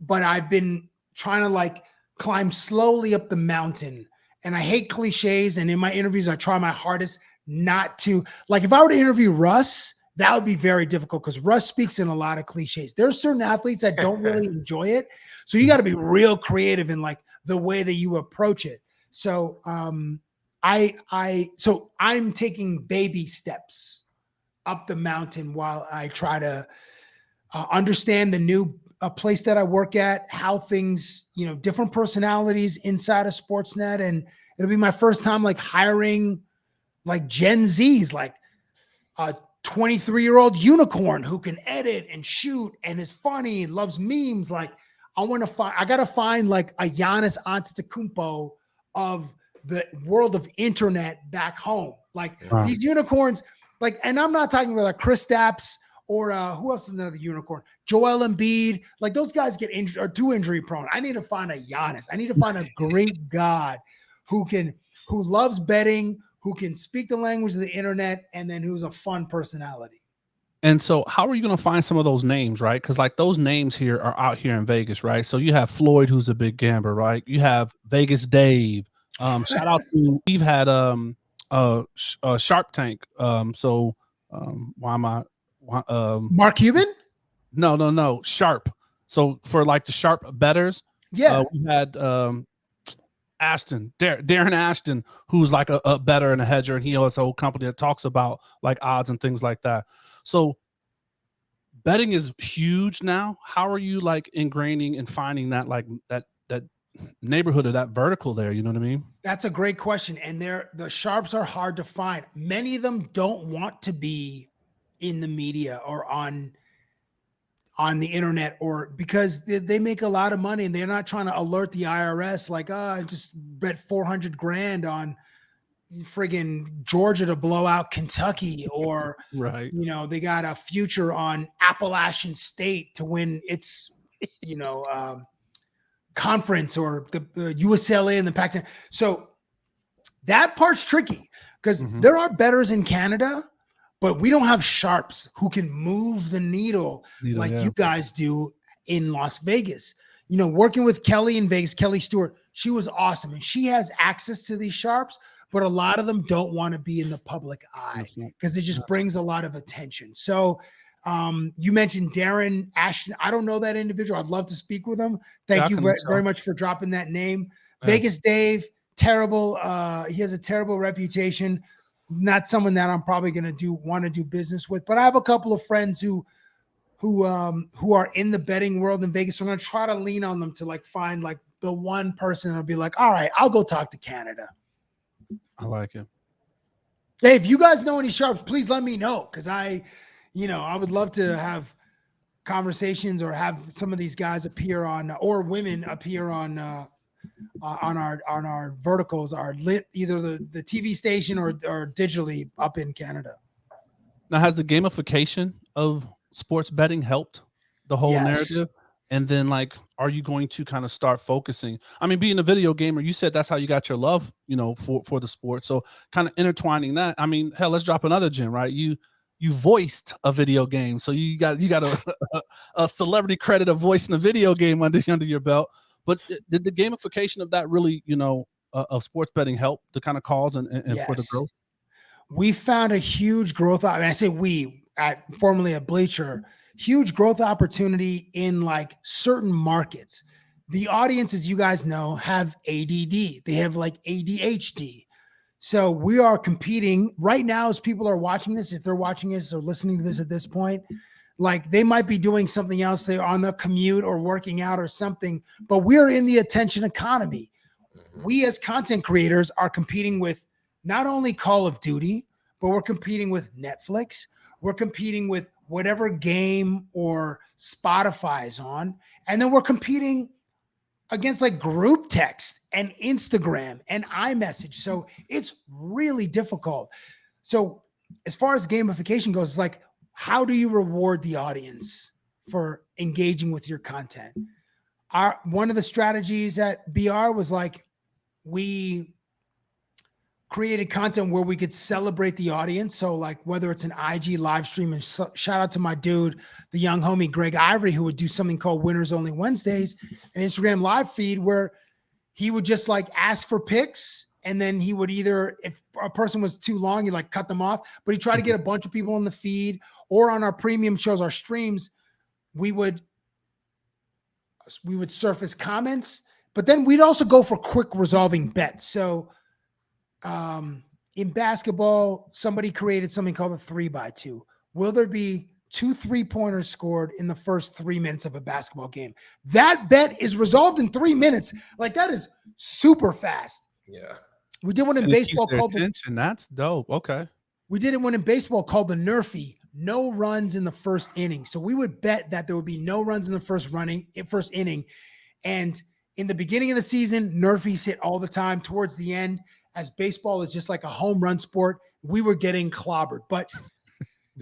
but I've been trying to like climb slowly up the mountain. And I hate cliches. And in my interviews, I try my hardest not to, like, if I were to interview Russ, that would be very difficult because Russ speaks in a lot of cliches. There are certain athletes that don't really enjoy it. So you got to be real creative in like the way that you approach it. So so I'm taking baby steps up the mountain while I try to understand the new place that I work at, how things, you know, different personalities inside of Sportsnet. And it'll be my first time like hiring like Gen Zs, like a 23-year-old unicorn who can edit and shoot and is funny and loves memes. Like I got to find like a Giannis Antetokounmpo of the world of internet back home. Like these unicorns, like, and I'm not talking about a Chris Stapps or who else is another unicorn? Joel Embiid. Like those guys get injured or too injury prone. I need to find a Giannis. I need to find a great God who loves betting, who can speak the language of the internet, and then who's a fun personality. And so how are you going to find some of those names, right? Because like those names here are out here in Vegas, right? So you have Floyd, who's a big gambler, right? You have Vegas Dave. Shout out to, we've had Sharp Tank. Mark Cuban? No, Sharp. So for like the sharp bettors, we had Darren Ashton, who's like a bettor and a hedger, and he has a whole company that talks about like odds and things like that. So betting is huge now. How are you like ingraining and finding that like that neighborhood or that vertical there? You know what I mean? That's a great question. And the sharps are hard to find. Many of them don't want to be in the media or on the internet, or because they make a lot of money and they're not trying to alert the IRS like, I just bet 400 grand on friggin' Georgia to blow out Kentucky, or right, you know, they got a future on Appalachian State to win its, you know, conference, or the USLA and the Pac-10. So that part's tricky because there are bettors in Canada, but we don't have sharps who can move the needle like you guys do in Las Vegas. You know, working with Kelly in Vegas, Kelly Stewart, she was awesome. And she has access to these sharps, but a lot of them don't want to be in the public eye because it just brings a lot of attention. So you mentioned Darren Ashton. I don't know that individual. I'd love to speak with him. Thank you very much for dropping that name. Vegas Dave, terrible. He has a terrible reputation. Not someone that I'm probably going to want to do business with, but I have a couple of friends who are in the betting world in Vegas. So I'm going to try to lean on them to like find like the one person that'll be like, all right, I'll go talk to Canada. I like it. Hey, if you guys know any sharps, please let me know. Cause I would love to have conversations or have some of these guys appear on, or women appear on our verticals, are lit either the TV station or digitally up in Canada. Now, has the gamification of sports betting helped the whole narrative? And then like, are you going to kind of start focusing? I mean, being a video gamer, you said that's how you got your love, you know, for the sport. So kind of intertwining that. I mean, hell, let's drop another gem, right? You you voiced a video game, so you got a celebrity credit of voicing a video game under your belt. But did the gamification of that really, of sports betting help the kind of cause and Yes. for the growth? We found a huge growth. I say we formerly at Bleacher, huge growth opportunity in like certain markets. The audience, as you guys know, have ADD. They have like ADHD. So we are competing right now as people are watching this. If they're watching this or listening to this at this point, like they might be doing something else. They're on the commute or working out or something, but we're in the attention economy. We as content creators are competing with not only Call of Duty, but we're competing with Netflix. We're competing with whatever game or Spotify is on. And then we're competing against like group text and Instagram and iMessage. So it's really difficult. So as far as gamification goes, it's like, how do you reward the audience for engaging with your content? One of the strategies at BR was like, we created content where we could celebrate the audience. So like whether it's an IG live stream, and shout out to my dude, the young homie, Greg Ivory, who would do something called Winners Only Wednesdays, an Instagram live feed where he would just like ask for picks. And then he would either, if a person was too long, he'd like cut them off, but he tried to get a bunch of people in the feed, or on our premium shows, our streams, we would surface comments, but then we'd also go for quick resolving bets. So in basketball, somebody created something called a 3x2. Will there be 2 3-pointers scored in the first 3 minutes of a basketball game? That bet is resolved in 3 minutes. Like that is super fast. Yeah. We did one in baseball called attention. That's dope. Okay. We did one in baseball called the Nerfy, no runs in the first inning. So we would bet that there would be no runs in the first inning. And in the beginning of the season, Nerfies hit all the time. Towards the end, as baseball is just like a home run sport, we were getting clobbered. But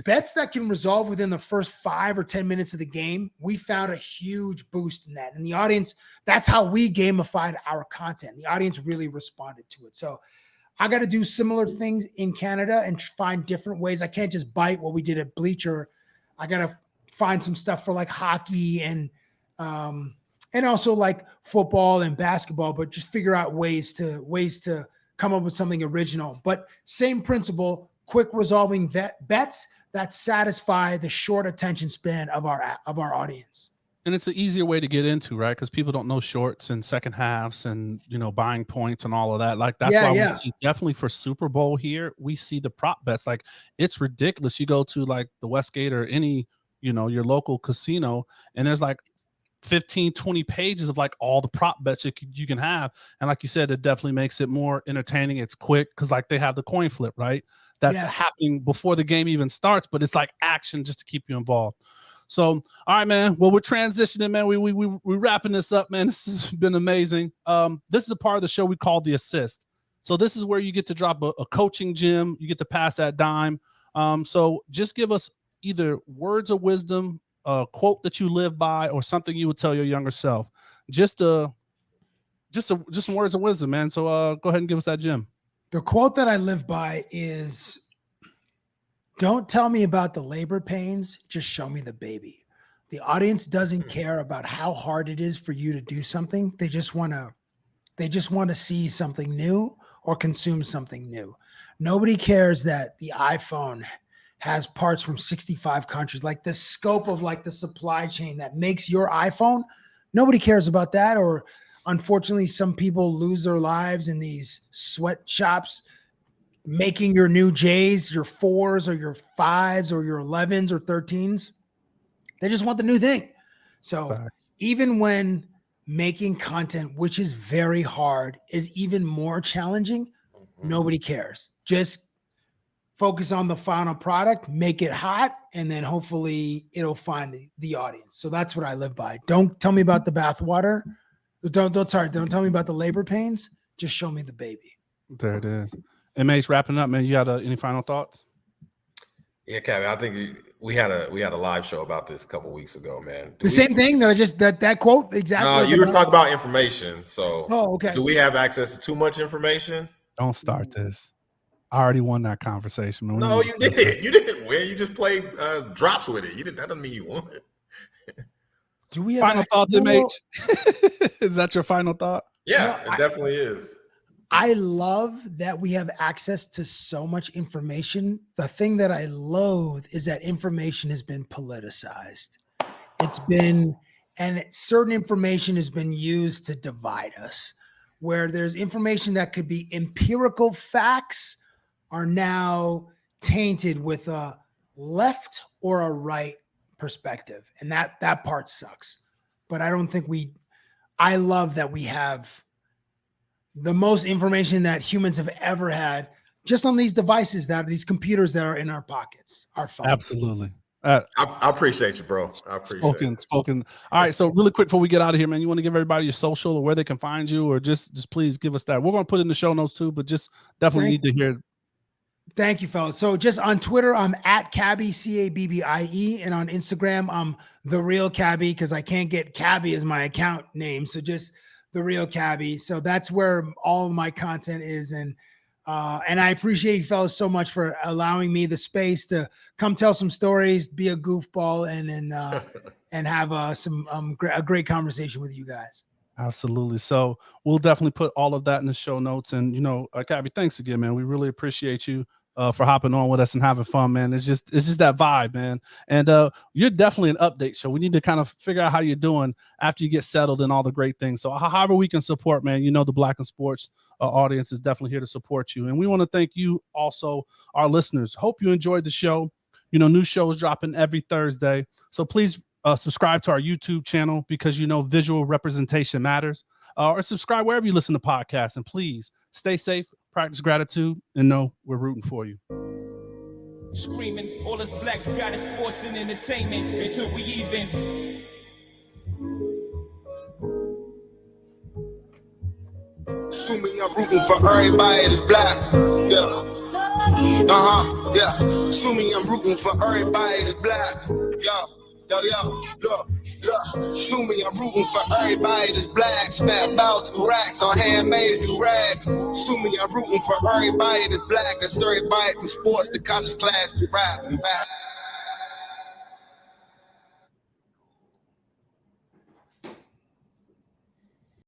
bets that can resolve within the first 5 or 10 minutes of the game, we found a huge boost in that. And the audience, that's how we gamified our content. The audience really responded to it. So I got to do similar things in Canada and find different ways. I can't just bite what we did at Bleacher. I got to find some stuff for like hockey and also like football and basketball, but just figure out ways to come up with something original. But same principle, quick resolving bets that satisfy the short attention span of our audience. And it's an easier way to get into, right? Because people don't know shorts and second halves and, buying points and all of that. Like that's why we see definitely for Super Bowl here, we see the prop bets. Like it's ridiculous. You go to like the Westgate or any, your local casino, and there's like 15, 20 pages of like all the prop bets you can have. And like you said, it definitely makes it more entertaining. It's quick because like they have the coin flip, right? That's happening before the game even starts, but it's like action just to keep you involved. So, all right, man. Well, we're transitioning, man. We're wrapping this up, man. This has been amazing. This is a part of the show we call the assist. So this is where you get to drop a coaching gem. You get to pass that dime. So just give us either words of wisdom, a quote that you live by, or something you would tell your younger self. Just some words of wisdom, man. So go ahead and give us that gem. The quote that I live by is, don't tell me about the labor pains, just show me the baby. The audience doesn't care about how hard it is for you to do something. They just want to see something new or consume something new. Nobody cares that the iPhone has parts from 65 countries, like the scope of like the supply chain that makes your iPhone. Nobody cares about that. Or unfortunately, some people lose their lives in these sweatshops making your new J's, your 4s or your 5s or your 11s or 13s. They just want the new thing. So even when making content, which is very hard, is even more challenging, nobody cares. Just focus on the final product, make it hot, and then hopefully it'll find the audience. So that's what I live by. Don't tell me about the bathwater. Don't tell me about the labor pains. Just show me the baby. There it is. MH, wrapping up, man. You got any final thoughts? Yeah, Cabbie, I think we had a live show about this a couple weeks ago, man. Same thing that I just that quote exactly. No, you were talking about information. So, okay. Do we have access to too much information? Don't start this. I already won that conversation, man. No, you didn't. You didn't win. You just played drops with it. You didn't. That doesn't mean you won. Do we have final thoughts, MH? Is that your final thought? Yeah, it definitely is. I love that we have access to so much information. The thing that I loathe is that information has been politicized. Certain information has been used to divide us, where there's information that could be empirical facts are now tainted with a left or a right perspective. And that part sucks. But I love that we have the most information that humans have ever had just on these devices, these computers that are in our pockets, our phones. Absolutely. I appreciate you, bro. I appreciate it. Spoken. All right. So really quick before we get out of here, man, you want to give everybody your social or where they can find you, or just please give us that. We're going to put it in the show notes too, but just definitely need to hear. Thank you, fellas. So just on Twitter, I'm at Cabbie, Cabbie, and on Instagram, I'm The Real Cabbie, because I can't get Cabbie as my account name. So just The Real Cabbie. So that's where all of my content is. And I appreciate you fellas so much for allowing me the space to come tell some stories, be a goofball, and have a great conversation with you guys. Absolutely. So we'll definitely put all of that in the show notes. And, Cabbie, thanks again, man. We really appreciate you for hopping on with us and having fun, man. It's just that vibe, man. And you're definitely an update show. We need to kind of figure out how you're doing after you get settled and all the great things. So however we can support, man, the Black in Sports audience is definitely here to support you. And we want to thank you also, our listeners. Hope you enjoyed the show. New shows dropping every Thursday. So please subscribe to our YouTube channel, because visual representation matters. Or subscribe wherever you listen to podcasts. And please stay safe, practice gratitude, and know we're rooting for you. Screaming, all us blacks got is sports and entertainment until we even. Assuming I'm rooting for everybody that's black. Yeah. Yeah. Assuming I'm rooting for everybody that's black. Look. Assuming I'm rooting for everybody that's black. Spent about 2 racks on handmade new rags. Assuming I'm rooting for everybody that's black. That's everybody from sports to college class to rap and back.